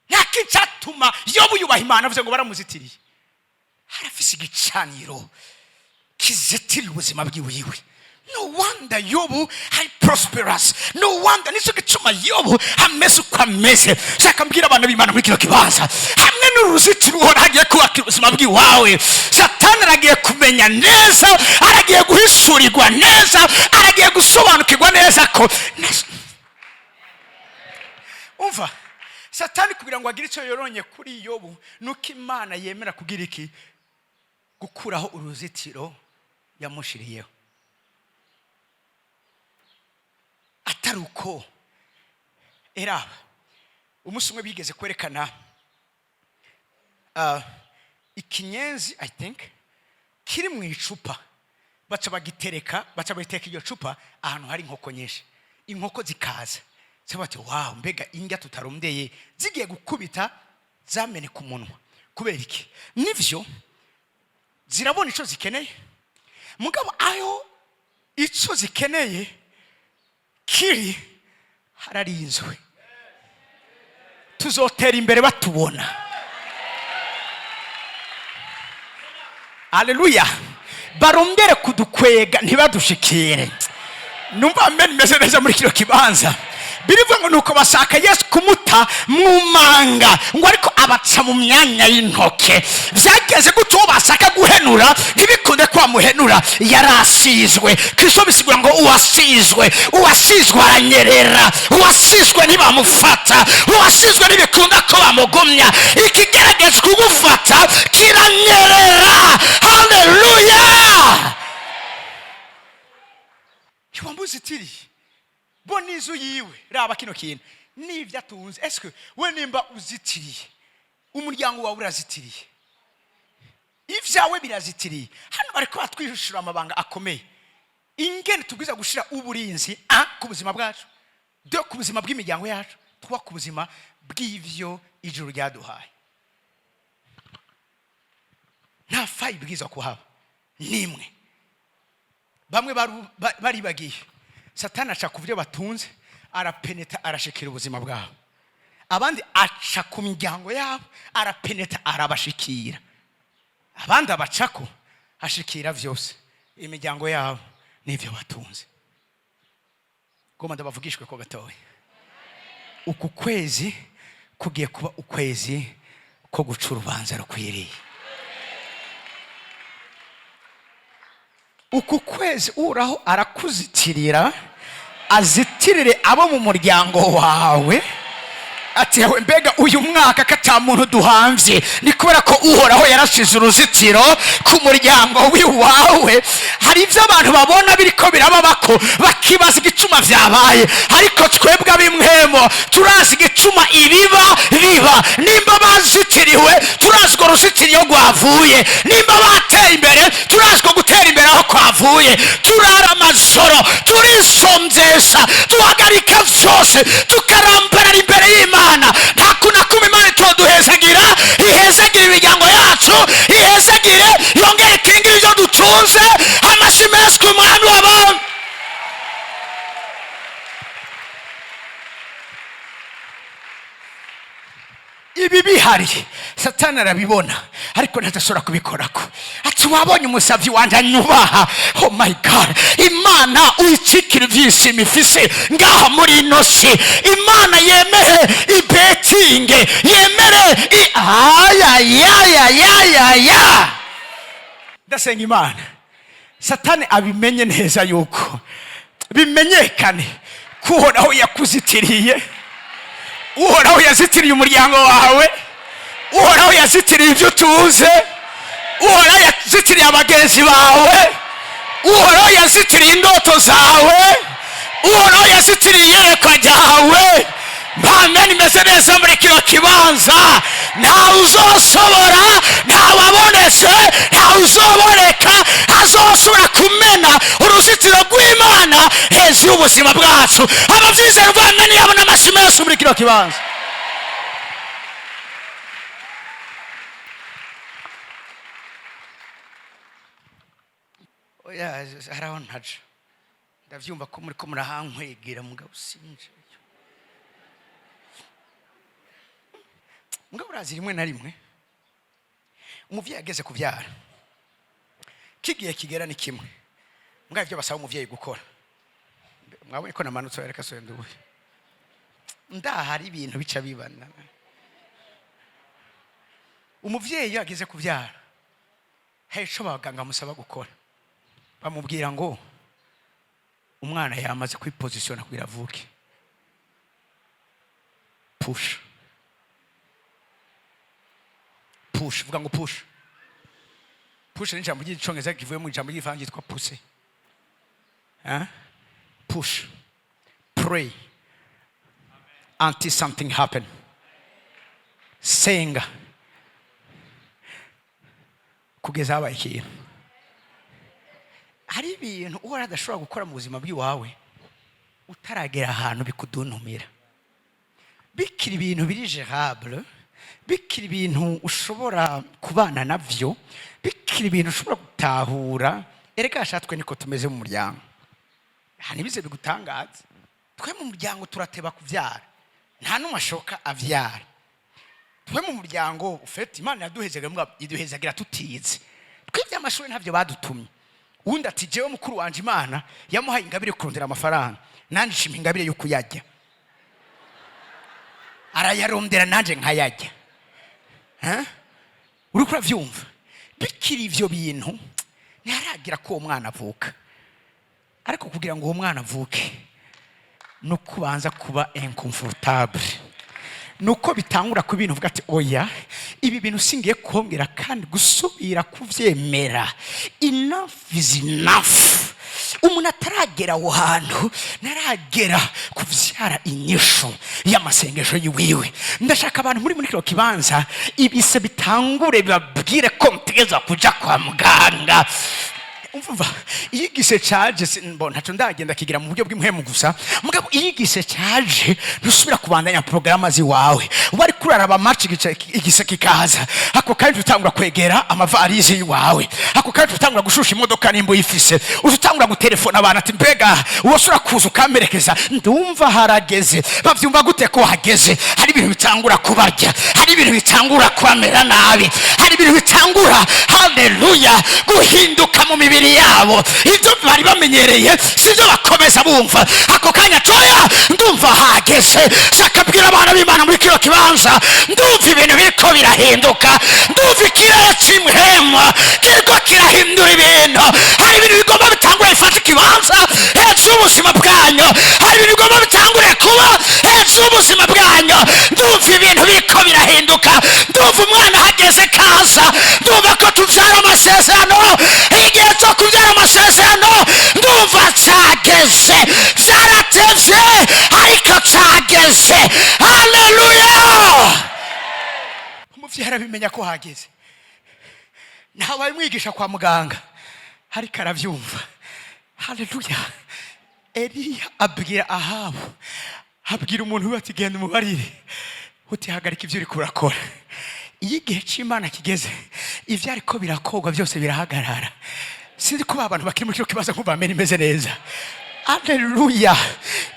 Ntakicatuma Yobu yubaha Imana avuze ngo baramuzitiriye. Harafise igicaniro kizitira ubuzima bwiwe. No wonder Yobu hari prosperous. No wonder nico gituma Yobu ameze uko ameze. Shaka mbwira abantu b'Imana muri kino kibanza, hamwe n'uruzitiro uhoragiye kubaka ubuzima bw'iwawe, Satani aragiye kumenya neza, aragiye guhishurirwa neza, aragiye gusobanukirwa neza ko umva Satani kugira ngo agire icyo yoronye kuri Yobu, nuko Imana yemera kugira iki? Gukuraho uruzitiro yamushiriyeho. Ataruko era umunsi umwe bigeze kwerekana ikinyenzi, I think kiri mu icupa, baca bagitereka, baca bayiteka iyo cupa ahantu hari inkoko nyinshi. Inkoko zikaza sebate, wow, mbega indya tutarondeye zigiye gukubita zamene ku munwa. Kubera iki? Nivyo zirabona ico zikeneye, mugabo ayo ico zikeneye kiri hararinzwe. Tuzotera imbere batubona. Haleluya. Barongere kudukwega ntibadushikire. Numva amen meze neza muri kino kibanza. Birivuga ngo nuko bashaka Yesu kumuta mu manga, ngo ariko abaca mu myanya y'intoke. Byageze gutyo bashaka guhenura ntibikunde kwa muhenura, yarasizwe. Kristo bisigura ngo uwasizwe aranyerera, uwasizwe ntibamufata, uwasizwe ntibikunda ko bamugumya. Ikigerageza kugufata kiranyerera. Haleluya. Iwambuzitiri bonizo yiwe raba kino kintu nivyo atunze. Eske we nimba uzitiriye umuryango wawe urazitiriye, ivyawe birazitiriye, hano bariko batwishura amabanga akomeye. Ingene tubwiza gushira uburinzi ku buzima bwacu, do ku buzima bw'imiryango yacu, twa ku buzima bw'ivyo ijuru ryaduhaye. Nta fayi bwiza kuhaba nimwe. Bamwe bari bagiye, Satani aca ku byo batunze, arapeneta arashikira ubuzima bwabo. Abandi aca ku miryango yabo, arapeneta arabashikira. Abandi abacako ashikira vyose imiryango yabo n'ivyo batunze. Goma ndabavugishwe ko gatoya. Uku kwezi kugiye kuba ukwezi ko guca urubanza rukwiriye. uku kwezi uraho arakuzitirira, azitirire abo mu muryango wawe. Ati yawe mbega uyu mwaka kata muntu duhamvye, ni kubera ko uhoraho yarashize uruzitiro ku muryango wiwawe. Hari ivyo abantu babona biriko birababako bakibaza igicuma vyabaye, ariko twebwe abimwemo turazi igicuma ibiba biba. Nimba bazitiriwe turazi ko uruzitiro rwavuye, nimba bateye imbere turazi ko gutera imbere aho kwavuye. Turara amajoro turisomvyesha, tuhagarika vyose, tukarambarara imbere y'Imana. Nta kuna kuma Imana itoduhezagira, ihezagira imiryango yacu, ihezagire yongere ikingire ivyo dutunze. Amashi menshi ku mwami w'abami. Ibi bihari Satani arabibona, ariko ntashobora kubikorako. Ati wabonye umusavyi wanje anyubaha. Oh my God, Imana uyicikira ivyishimo ifise ngaha muri ino si. Imana yemere ibetinge, yemere ya. Ndasenga Imana Satani abimenye neza, yuko bimenyekane ko uhoraho yakuzitiriye, uhoraho yazitiriye umuryango wawe, uhoraho yazitiriye ibyo utunze, uhoraho yazitiriye abagenzi bawe, uhoraho yazitiriye indoto zawe, uhoraho yazitiriye iyerekwa ryawe. Mpamya nimeze neza muri kino kibanza, ntawe uzosobora, ntawe abonetse, ntawe uzoboneka azosubira kumena uruzitiro rw'Imana hejuru y'ubuzima bwacu. Abavyizera Rwanda niyabona amashi menshi muri kino kibanza. Oya, haraho ntaje ndavyumva ko muri ko murahankwegera mugabo sinje. Mugabo urazi rimwe na rimwe umuvyeyi ageze kuvyara, kigiye kigera ni kimwe, mugabo ivyo basaba umuvyeyi gukora. Mwabonye ko namanutse yareka sonduwe ndahari ibintu bica bibana. Umuvyeyi ageze kuvyara, heco baganga musaba gukora, bamubwira ngo umwana yamaze kwipositiona kugira avuke. Push, vuga ngo push. Push ni ijambo ry'icyongereza kivuye mu ijambo ry'igifaransa ryitwa pousser. Push, pray until something happen. Senga kugeza habaye ikintu. Hari ibintu uhora adashobora gukora mu buzima bw'iwawe utaragera ahantu bikudunumira, bikira ibintu biri gérable, bikira ibintu ushobora kubana navyo, bikira ibintu ushobora gutahura. Erega ashatwe niko tumeze mu muryango. Hanibize bigutangaza, twe mu muryango turateba kuvyara, nta numwe ashoka avyara. Twe mu muryango ufite Imana yaduhezega mbwa iduhezagira tutize. Twivye amashuri ntavyo badutumye. Undi ati jewe mukuru wanje Imana yamuhaye ingabire kurondera amafaranga, nanje nshima ingabire yo kuyajya. Arayarondera nanje nkayajya. Uri kuravyumva? Bikiri ivyo bintu ntiharagira ko umwana avuka. Ariko kugira ngo uwo mwana avuke no kubanza kuba inconfortable, nuko bitangura ku bintu uvuga ati oya ibi bintu singiye kongera kandi gusubira kuvyemera. Enough is enough. Umuntu ataragera aho hantu naragera kuvyara inyishu y'amasengesho yiwiwe. Ndashaka abantu muri kino kibanza ibise bitangure babwire ko mtegeza kuja kwa muganga. Umva iyigise caje mbona ntaco ndagenda kigira mu buryo bw'imhemu gusa, mugabo iyigise caje ntusubira kubandanya programa ziwawe. Wari kuraraba match igise kikaza, ako kandi utangura kwegera amavarizi yiwawe, ako kandi utangura gushusha imodoka nimbo yifise, utangura gutelefona abantu ati mbega uwosura kuza ukamerekeza, ndumva harageze. Bavyumva gute ko hageze? Hari ibintu bitangura kubarya, hari ibintu bitangura kwamera nabi, hari ibintu bitangura haleluya guhinduka mu mibiri yabo. Ibyo bari bamenyereye sivyo bakomeza bumva. Ako kanya toya ndumva hageze. Sakabwira abana b'Imana muri kino kibanza, ndumva ibintu biriko birahinduka, ndumva ikirere c'imhema kiriko kirahindura ibintu. Hari ibintu bigomba y'ubuzima bwanyu. Hari ibintu bigomba bitangure kuba hejuru y'ubuzima bwanyu. Ndumva ibintu biko birahinduka, ndumva umwana hageze kaza, ndumva ko tubyara amasezerano, igihe cyo kubyara amasezerano ndumva cyageze. Byaratevye ariko cyageze. Haleluya! Umuvyeyi arabimenya ko hageze. Ntabaye mwigisha kwa muganga ariko aravyumva. Haleluya! Eliya abwira Ahabu, abwira umuntu we ati genda umubarire uti hagarika ibyo uri kurakora. Iyo igihe cy'Imana kigeze ivyo ariko birakogwa byose birahagarara. Sinzi ko abantu bakiri mu cyo kibazo nk'ubamenya imeze neza. Haleluya!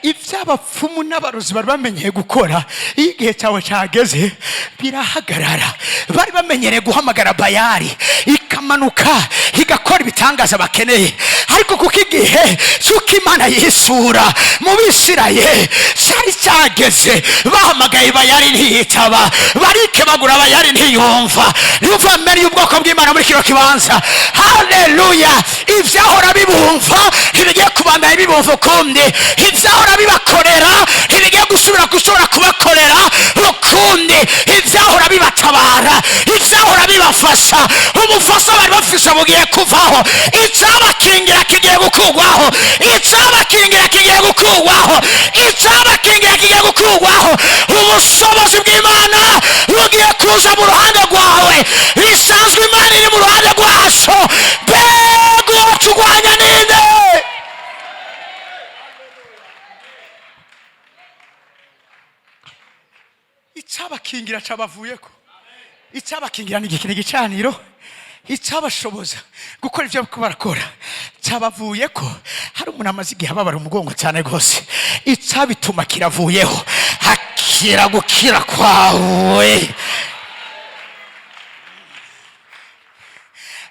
Iby'abapfumu n'abarozi bari bamenyeye gukora igihe cyawe cyageze birahagarara. Bari bamenyereye guhamagara Bayali ikamanuka igakora ibitangaza bakeneye, ariko kuko igihe cy'uko Imana yisura mu Bisirayeli cyari cyageze, bahamagaye Bayali ntiyitaba, barikebagura Bayali ntiyumva. Yumva mbere y'ubwoko bw'Imana muri kino kibanza. Haleluya! Ibyahora bibumva ntibigiye kubandanya bibumva ukundi, ibyahora bibakorera ntibigiye gushobora kubakorera ukundi, ibyahora bibatabara, ibyahora bibafasha, ubufasha bari bafisha bugiye kuvaho. Icyabakingira kigiye gukurwaho, icyabakingira kigiye gukurwaho, icyabakingira kigiye gukurwaho. Ubushobozi bw'Imana bugiye kuza mu ruhande rwawe, bisanzwe Imana iri mu ruhande rwacu. Mbega uwatugwanya ninde? Icyabakingira cabavuyeko, icyabakingira ni igicaniro, icyabashoboza gukora ibyo barakora cyabavuyeko. Hari umuntu amaze igihe ababara umugongo cyane rwose, icyabituma kiravuyeho. Hakira gukira kwawe.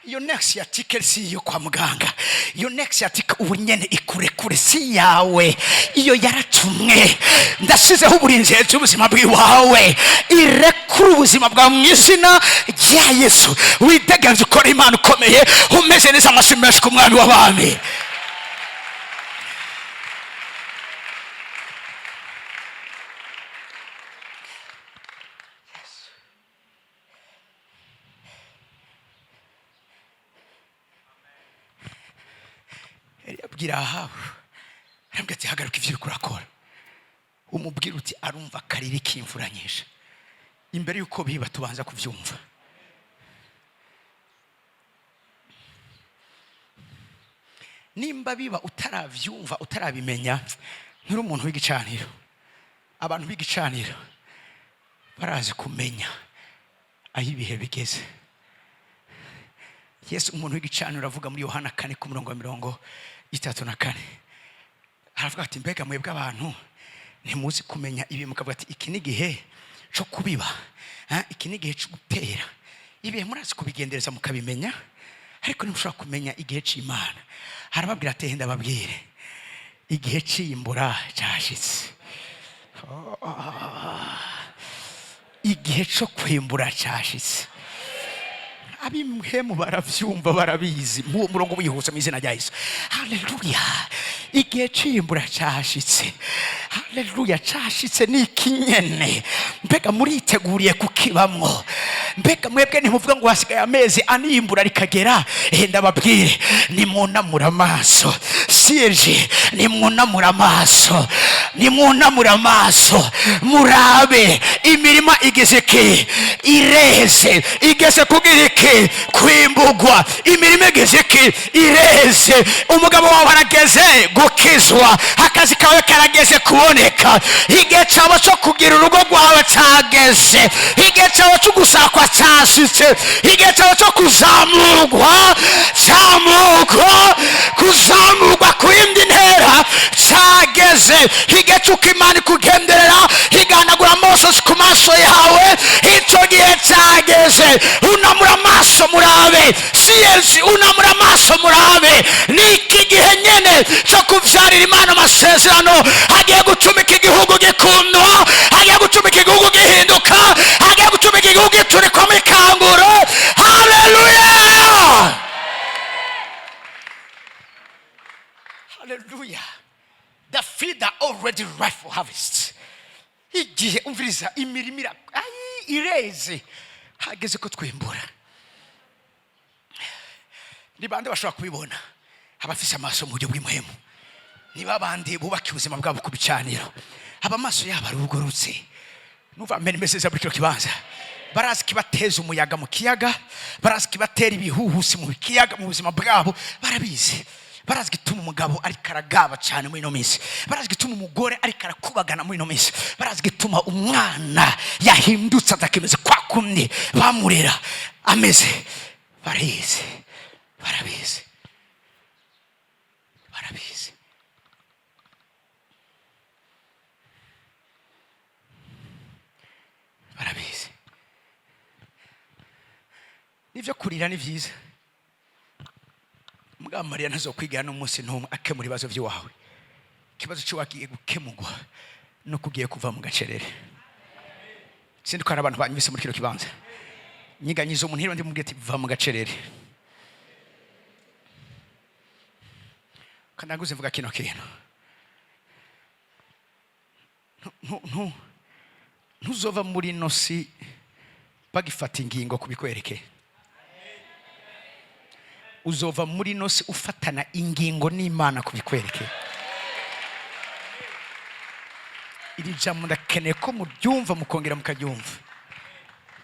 Iyo next article si yo kwa muganga, iyo next article ubu nyene ikurekure si yawe, iyo yaratumwe. Ndashizeho uburinzi hejuru ubuzima bwawe, irekure ubuzima bwawe mu izina rya Yesu. Witeganyije ukora Imana ukomeye, umeze neza. Amashyi menshi ku Mwami w'abami. Yabwira Ahabu, arambwira ati hagaruka ibyo uri kurakora. Umubwira uti arumva akariri k'imvura nyinshi. Imbere yuko biba tubanza kubyumva. Nimba biba utaravyumva, utarabimenya, nturi umuntu w'igicaniro. Abantu b'igicaniro barazi kumenya aho ibihe bigeze. Yesu umuntu w'igicaniro avuga muri Yohana 4:34, aravuga ati mbega mwebwe abantu ntimuzi kumenya ibi, mukavuga ati iki ni igihe cyo kubiba, iki ni igihe cyo gutera. Ibihe murazi kubigendereza mukabimenya, ariko ntimushobora kumenya igihe cy'Imana. Harababwira ati henda babwire igihe cy'imbura cyashitse. Igihe cyo kwimbura cyashitse. Abimhemu baravyumva, barabizi. Mu murongo wihuse mu izina rya Yesu. Haleluya! Igihe cy'imbura cyashitse. Haleluya! Cyashitse ni ikinyene. Mbega muriteguriye kukibamwo? Mbega mwebwe ntimuvuga ngo hasigaye amezi animbura rikagera? Ndababwire, nimunamura amaso. Sieje, nimunamura amaso, nimunamura amaso, murabe imirima igeze ke, ireze, igeze kugira iki? Kwimbugwa. Imirima igeze ke, ireze. Umugabo wawe arageze gukizwa, akazi kawe karageze kuboneka. Igihe cyawe cyo kugira urugo rwawe cyageze, igihe cyawe cyo gusakwa cyashitse, igihe cyawe cyo kuzamurwa, kuzamurwa ku yindi ntera cyageze. Igihe cy'uko Imana ikugenderera iganagura amosozi ku maso yawe, icyo gihe cyageze. Unamura amaso murabe. Siyezi, unamura amaso murabe. Ni iki gihe nyene cyo kuvyarira Imana amasezerano. Hagiye gucumika igihugu gikundwa, hagiye gucumika igihugu gihinduka, hagiye gucumika igihugu giturikwa mu ikanguro. Haleluya! Haleluya! the field are already ripe for harvest. Igihe umviriza imirimo ireze hageze ko twimbura. Ni bande bashobora kubibona abafise amaso mu buryo bw'imhemu. Niba bandi bubaka ubuzima bwabo kubicanira abamaso yabo arugorutse nuva mbere meseza muri cyo kibanza barazi kibateza umuyaga mu kiyaga barazi kibatera ibihuhusi mu kiyaga mu buzima bwabo barabizi barazi gituma umugabo ari karagaba cyane muri no minsi barazi gituma umugore ari karakubagana muri no minsi barazi gituma umwana yahindutse atakemeze kwa kumwe bamurera ameze barabizi barabizi barabizi nivyo kurira ni vyiza mugabo Mariya ntazokwigana n'umunsi n'umwe akemura ibibazo by'iwawe ikibazo cy'uwagiye gukemurwa no kugiye kuva mu gacerere sindi ko hari abantu banyise muri kino kibanza nyiganyizo umuntu ndi mubwiye ati va mu gacerere kandaguze mvuga kino kintu ntuzova muri nosi bagifata ingingo kubikwereke uzova muri nosi ufatana ingingo n'Imana kubikwereke iri jambo ndakeneye ko muryumva mukongera mukaryumva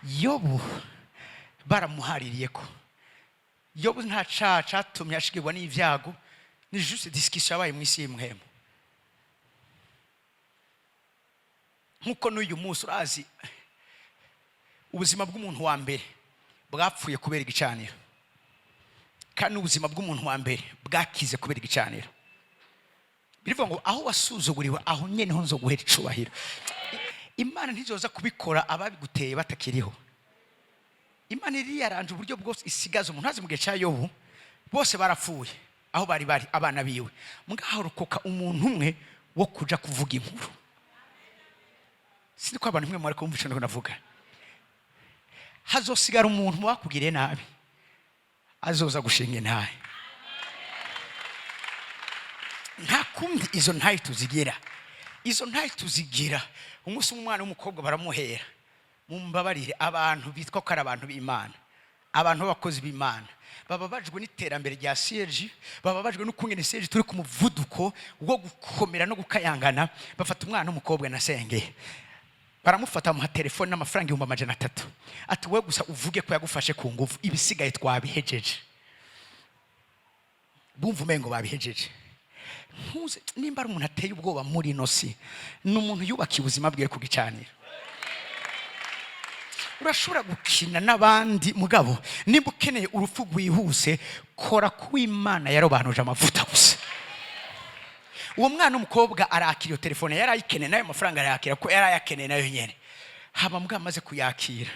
Yobu baramuhaririye ko Yobu nta catumye ashigirwa n'ivyago ni juste discussion yabaye mu isi y'imhemu nkuko n'uyu munsi urazi ubuzima bw'umuntu wa mbere bwapfuye kubera igicaniro kandi ubuzima bw'umuntu wa mbere bwakize kubera igicaniro birivuga ngo aho wasuzuguriwe aho nyene ho nzoguhera icubahiro Imana ntizoza kubikora ababiguteye batakiriho Imana iri yaranje uburyo bwose isigaza umuntu hazi mu gihe cya Yobu bose barapfuye aho bari abana biwe mugaho rukoka umuntu umwe wo kuja kuvuga inkuru sindi ko abantu mwe mwari kumvisha no navuga hazosigara umuntu wakugiriye nabi azoza gushinga intahe nta kundi izo ntahe tuzigira umunsi umwana w'umukobwa baramuhera mumbabarire abantu bitwa ko ari abantu b'Imana abantu b'abakozi b'Imana bababajwe n'iterambere rya CRG bababajwe n'ukungene CRG turi ku muvuduko wo gukomera no gukayangana bafata umwana w'umukobwa nasenge baramufata mu telefone n'amafaranga 300 ati we gusa uvuge ko yagufashe ku nguvu ibisigaye twabihejeje bumva umengo babihejeje ntuze nimba ari umuntu ateye ubwoba muri nosi n'umuntu yubakiye ubuzima bwe ku gicaniro urashobora gukina n'abandi mugabo nimba ukeneye urupfu rwihuse kora ku Imana yarobanuje amavuta gusa uwo mwana w'umukobwa arakira iyo telefone yarayikeneye nayo mafaranga arayakira ko yarayakeneye nayo nyene haba mbwa amaze kuyakira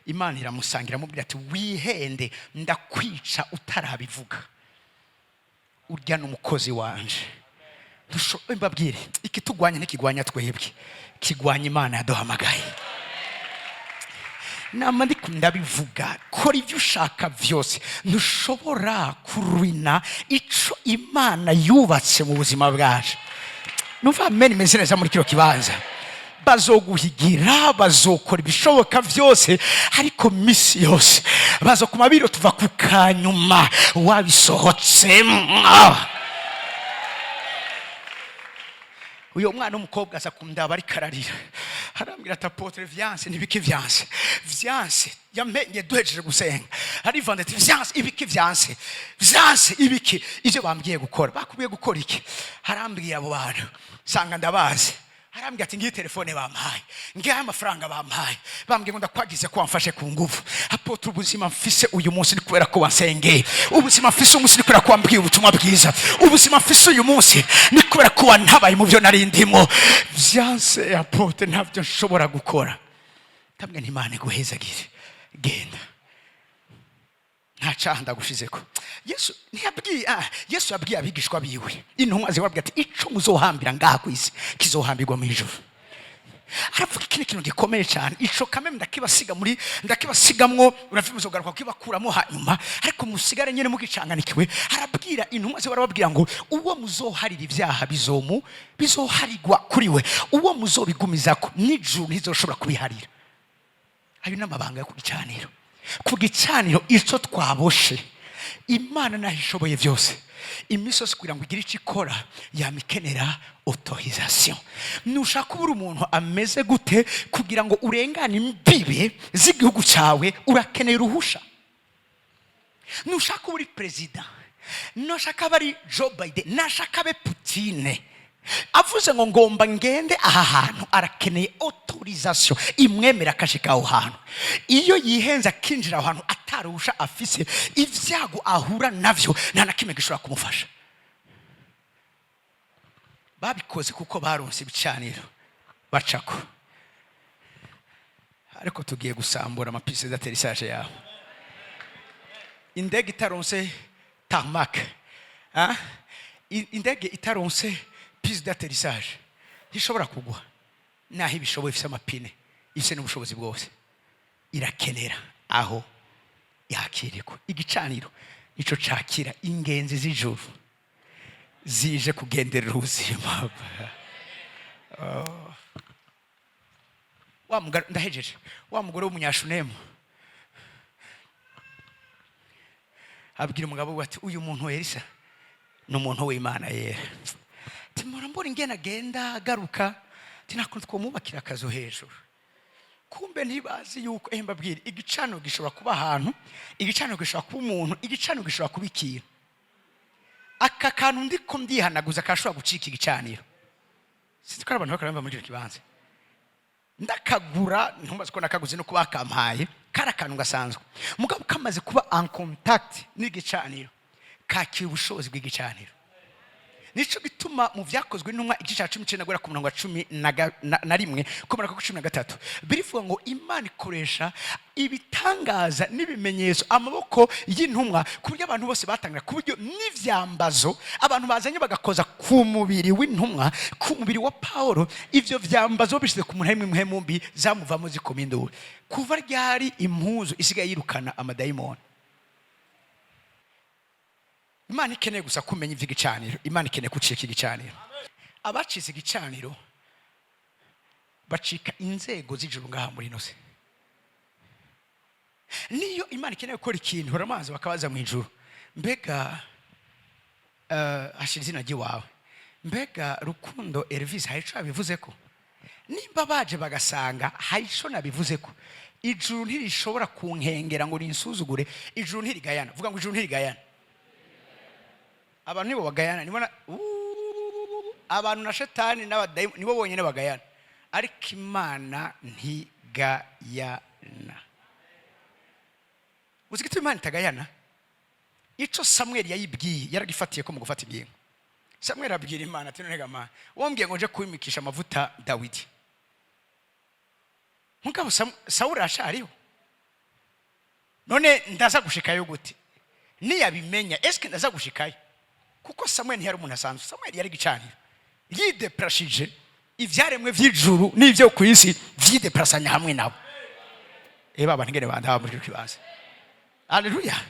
Imana iramusangira mubwira ati wihende ndakwica utarabivuga urya n'umukozi wanje mbabwire ikitugwanya n'ikigwanya twebwe kigwanya Imana yaduhamagaye nama ndikunda bivuga kora ibyo ushaka byose ntushobora kuruina ico Imana yubatse mu buzima bwaje numva amen meze neza muri kiro kibanza bazoguhigira bazokora ibishoboka byose ariko misi yose bazokuma biro tuva ku kanyuma wabisohotse uyo mwana w'umukobwa aza kumndaba ari kararira harambwira ati apotre vyanse nibiki vyanse yamenye duhejeje gusenga ari vandete vyanse ibiki vyanse ibiki ivyo bambwiye gukora bakubwiye gukora iki harambwiye abo bantu sanga ndabazi harambwiye ati ngiye telefone bampaye ngiye amafaranga bampaye bambwiye ngo ndakwagize ko wamfashe ku nguvu apotre ubuzima mfise uyu munsi ni kubera ko wansengeye ubuzima mfise umunsi ni kubera ko wambwiye ubutumwa bwiza ubuzima mfise uyu munsi ni kubera ko wantabaye mu byo nari ndimo vyanse apotre ntavyo nshobora gukora tambwe ntimane guhezagire genda nta cahanda gushizeko Yesu yabwiye abigishwa biwe intumwa zibabwiye ati ico muzohambira ngaha kwisi kizohambirwa mu ijuru aravuga ikintu gikomeye cyane. Ico kameme ndakibasigamwo uravimuzo garuka kibakuramo hanyuma, ariko musigare nyene mugicanganikiwe. Arabwira intumwa ze, barababwira ngo uwo muzoharira ibyaha bizoharigwa kuri we, uwo muzobigumizako n'ijuru ntizoshobora kubiharira. Ayo n'amabanga yo kugicaniro. Kugicaniro ico twaboshe, Imana nahishoboye byose. Imisozi kugira ngo igire icyo ikora yamikenera autorisation. Nushaka kubura umuntu ameze gute kugira ngo urengane imbibe z'igihugu cyawe, urakeneye uruhusha. Nushaka uri president, nushaka bari Joe Biden, nashaka be Putin, avuze ngo ngomba ngende aha hantu, arakeneye autorisation imwemera akashika aho hantu. Iyo yihenza kinjira aho hantu atarusha afise, ivyago ahura navyo nta nakimwe gishobora kumufasha. Babikoze kuko baronse ibicaniro bacako. Ariko tugiye gusambura amapiste d'atterrissage yawe. Indege itaronse tarmac, indege itaronse piste d'atterrissage ntishobora kugwa. Naho ibishoboye ifise amapine, ifise n'ubushobozi bwose, irakenera aho yakiriko. Igicaniro nico cakira ingenzi z'ijuru zije kugenderera ubuzima. Ndahejeje. Wa mugore w'umunyashunemu abwira umugabo we ati, uyu muntu Elisa ni umuntu w'Imana yera. Timura mbona ingena agenda agaruka, tinakunze kumubakira akazo hejuru. Kumbe ntibazi yuko mbabwira igicaniro gishobora kuba ahantu, igicaniro gishobora kuba umuntu, igicaniro gishobora kuba ikintu. Aka kantu ndiko ndihanaguza kashobora gucika igicaniro. Sinzi ko abantu bakaramba muri icyo kibanza. Ndakagura ntumbaze ko nakaguze no kuba kampaye, kara kantu gasanzwe. Mugabo kamaze kuba en contact n'igicaniro, kakira ubushobozi bw'igicaniro. Nico gituma mu vyakozwe n'intumwa igice cya 19 gura ku murongo wa 11 komera ku 13 birivuga ngo Imana ikoresha ibitangaza n'ibimenyetso amaboko y'intumwa ku buryo abantu bose batangira, ku buryo n'ivyambazo abantu bazanye bagakoza ku mubiri w'intumwa, ku mubiri wa Paulo. Ivyo vyambazo bishize ku muntu imwe mbi zamuvamo zikomindura. Kuva ryari impuzu isigaye yirukana amadayimoni. Imana ikeneye gusa kumenya ivy'igicaniro, Imana ikeneye kucika igicaniro. Abacitse igicaniro bacika inzego z'ijuru ngaha muri nose. Niyo Imana ikeneye gukora ikintu baramaze bakabaza mu ijuru, mbega ashira izina ry'iwawe, mbega Rukundo Elvis haico abivuze ko, nimba baje bagasanga haico nabivuze ko, ijuru ntirishobora kunkengera ngo rinsuzugure. Ijuru ntirigayana. Vuga ngo ijuru ntirigayana. Abantu nibo bagayana, nibona abantu na shetani n'abadayimu nibo bonyene bagayana, ariko Imana ntigayana. Uzigituma Imana itagayana? Ico Samuel yayibwiye yaragifatiye ko mu gufata ibintu. Samuel abwira Imana ati, none Mana wombwiye ngo nje kwimikisha amavuta Dawidi, mugabo Saul ashariho, none ndaza gushikayo gute? Niyabimenya eske ndaza gushikayo? Kuko Samuel ntiyari umuntu asanzwe. Samuel yari gicaniro, yideprashije ivyaremwe vy'ijuru n'ivyo ku isi, vyideprasanya hamwe nabo. Baba ngene bandaba muri kibazo. Haleluya.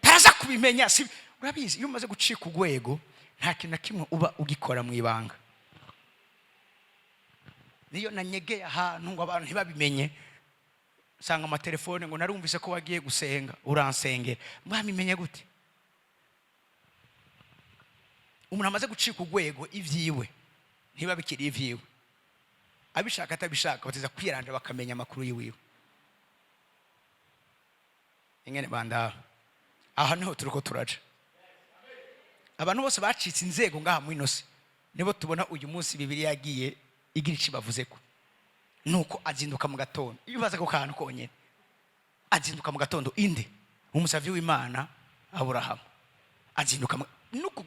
Taza kubimenya, si urabizi iyo umaze gucika ugwego nta kintu na kimwe uba ugikora mu ibanga. Niyo nanyegeye ahantu ngo abantu ntibabimenye, sanga amatelefone ngo narumvise ko wagiye gusenga, uransengera. Mwamimenye gute? Umuntu amaze gucika ugwego ivyiwe ntibabikiri ivyiwe, abishaka atabishaka bateza kwiranda bakamenya amakuru yiwe. Ingene banda aha niho turiko turaje. Abantu bose bacitse inzego ngaha mu inose nibo tubona uyu munsi Bibiliya yagiye igira ici bavuzeko. Nuko azinduka mu gatondo, iyo baza ko kantu konyene azinduka mu gatondo, inde umusavyi w'Imana Aburahamu azinduka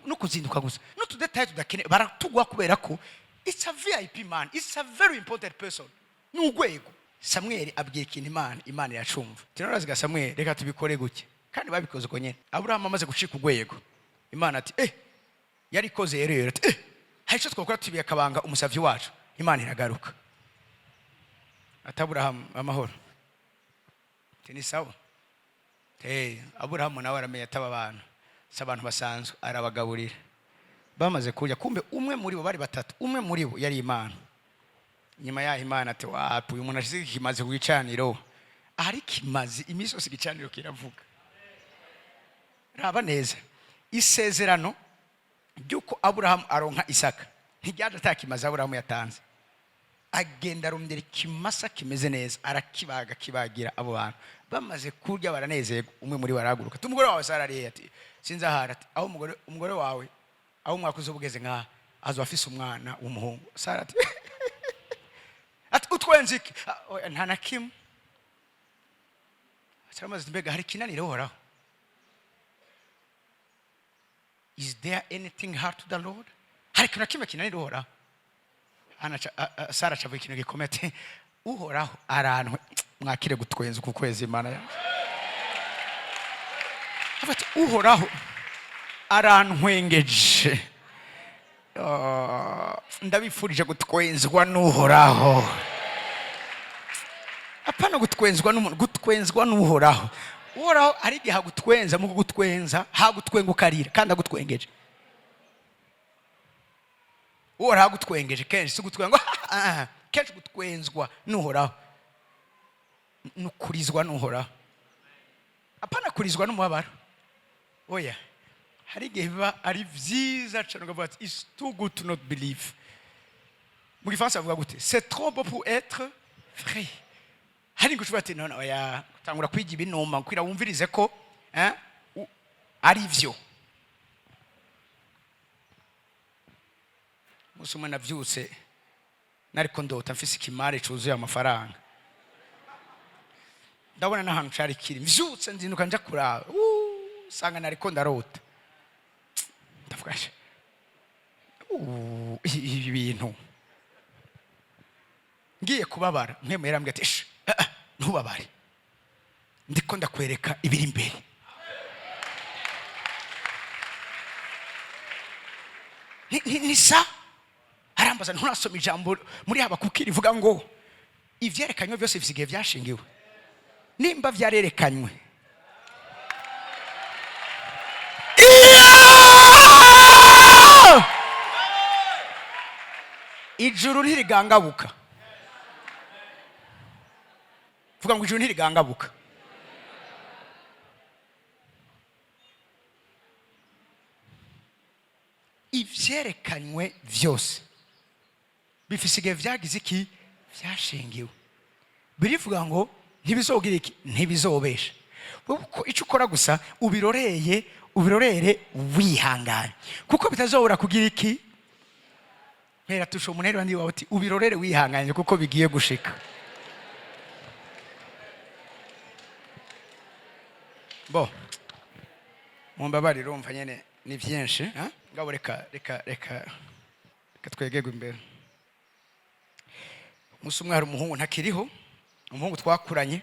no kuzinduka gusa, no to detail tudakene baratugwa kubera ko it's a VIP man, it's a very important person. N'ugwego Samuel abwiye ikintu Imana yacumva. Tinoraziga Samuel reka tubikore guke, kandi babikoze uko nyene. Aburahamu amaze gucika ugwego, Imana ati yari koze rero ati haico twakora tubiye akabanga umusavyi wacu. Imana iragaruka ataburahamu amahoro ni sawa. Aburahamu nawe aramenya ataba abantu si abantu basanzwe, arabagaburira. Bamaze kurya, kumbe umwe muri bo, bari batatu, umwe muri bo yari Imana. Nyuma yaho Imana ati wapi uyu muntu ashize kimaze ku gicaniro. Ari kimaze iminsi yose igicaniro kiravuga. Raba neza isezerano ry'uko Aburahamu aronka Isaka ntiryari atakimaze Aburahamu yatanze. Agenda arondera ikimasa kimeze neza, arakibaga kibagira abo bantu. Bamaze kurya baranezerwa, umwe muri baraguruka, tumugore wawe Sara ariye, ati sinzahara, ati aho umugore wawe aho mwakuze ubugeze nka azo afise umwana w'umuhungu. Sara ati ati utwenze iki? Nta na kimwe. Saramaze mbega hari kinaniro horaho. Is there anything hard to the Lord? Hari kintu kimwe kinaniro horaho. Sara chavuye ikintu gikomete, uhoraho arantwe mwakire gutwenza ku kwezi Imana yawe. Afite uhoraho arantwengeje. Ndabifurije gutwenzwa n'uhoraho. Apana gutwenzwa n'umuntu, gutwenzwa n'uhoraho. Uhoraho ari igihe hagutwenza, mu gutwenza hagutwenga ukarira kandi agutwengeje. Uhoraho agutwengeje kenshi si gutwenga kenshi gutwenzwa n'uhoraho. Nukurizwa n'uhoraho. Apana kurizwa n'umubabaro. Oya, hari igihe biba ari vyiza cyane ukavuga ati it's too good to not believe. Mu Gifaransa bavuga gute? C'est trop beau pour être vrai. Hari ngo ushobora ati none oya tangura kwiga ibinuma kwira wumvirize ko ari vyo. Musuma navyutse nariko ndota mfise ikimare cuzuye amafaranga. Ndabona n'ahantu cari kiri, mvyutse nzinduka nja kuraba, sanga nariko ndarota. Ndavugasha ibi bintu ngiye kubabara, mpemo yarambwiye ati ntubabare, ndiko ndakwereka ibiri imbere. Nisa arambaza nturasoma ijambo muri Habakuki rivuga ngo ivyerekanywe byose bisigaye byashingiwe. Nimba vyarerekanywe ijuru ntirigangabuka. Vuga ngo ijuru ntirigangabuka. Ivyerekanywe vyose bifisigaye vyagize iki? Vyashingiwe. Birivuga ngo ntibizogira iki? Ntibizobesha. Kuko icyo ukora gusa ubirorere wihanganye, kuko bitazobora kugira iki? Mpera tusho umuneri wandi wawe uti ubirorere wihanganye kuko bigiye gushika. Bo mumbabari rumva nyene ni vyinshi, ngabo reka twegegwe imbere. Musumwe hari umuhungu ntakiriho, umuhungu twakuranye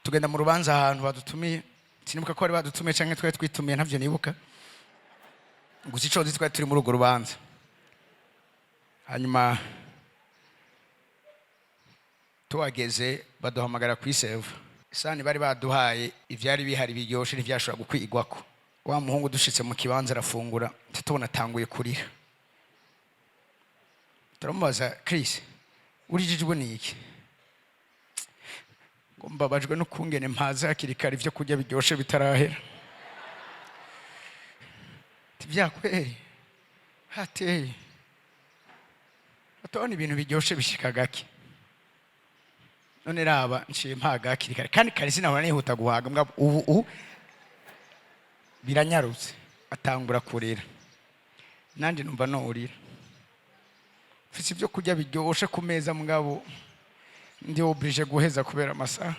tugenda mu rubanza ahantu badutumiye, sinibuka ko bari badutumiye canke twari twitumiye ntavyo nibuka. Gusa ico nzi twari turi muri urwo rubanza. Hanyuma tuwageze baduhamagara kwiseva. Isani bari baduhaye ivyari bihari biryoshe ntivyashobora gukwigwako. Wa muhungu dushitse mu kibanza arafungura, tubona atanguye kurira. Turamubaza Chris, urijijwe niki? Ngo mbabajwe no kungene mpaza hakiri kare ivyo kurya biryoshe bitarahera. Tivyakweri hateye atoni ibintu biryoshe bishika gake. None raba nciye mpaga hakiri kare kandi kare sinahora nihuta guhaga, mbwa ubu biranyarutse. Atangura kurira, nanje numva no urira. Fisi ibyo kurya biryoshe ku meza, mugabo ndi oblige guheza kubera amasaha.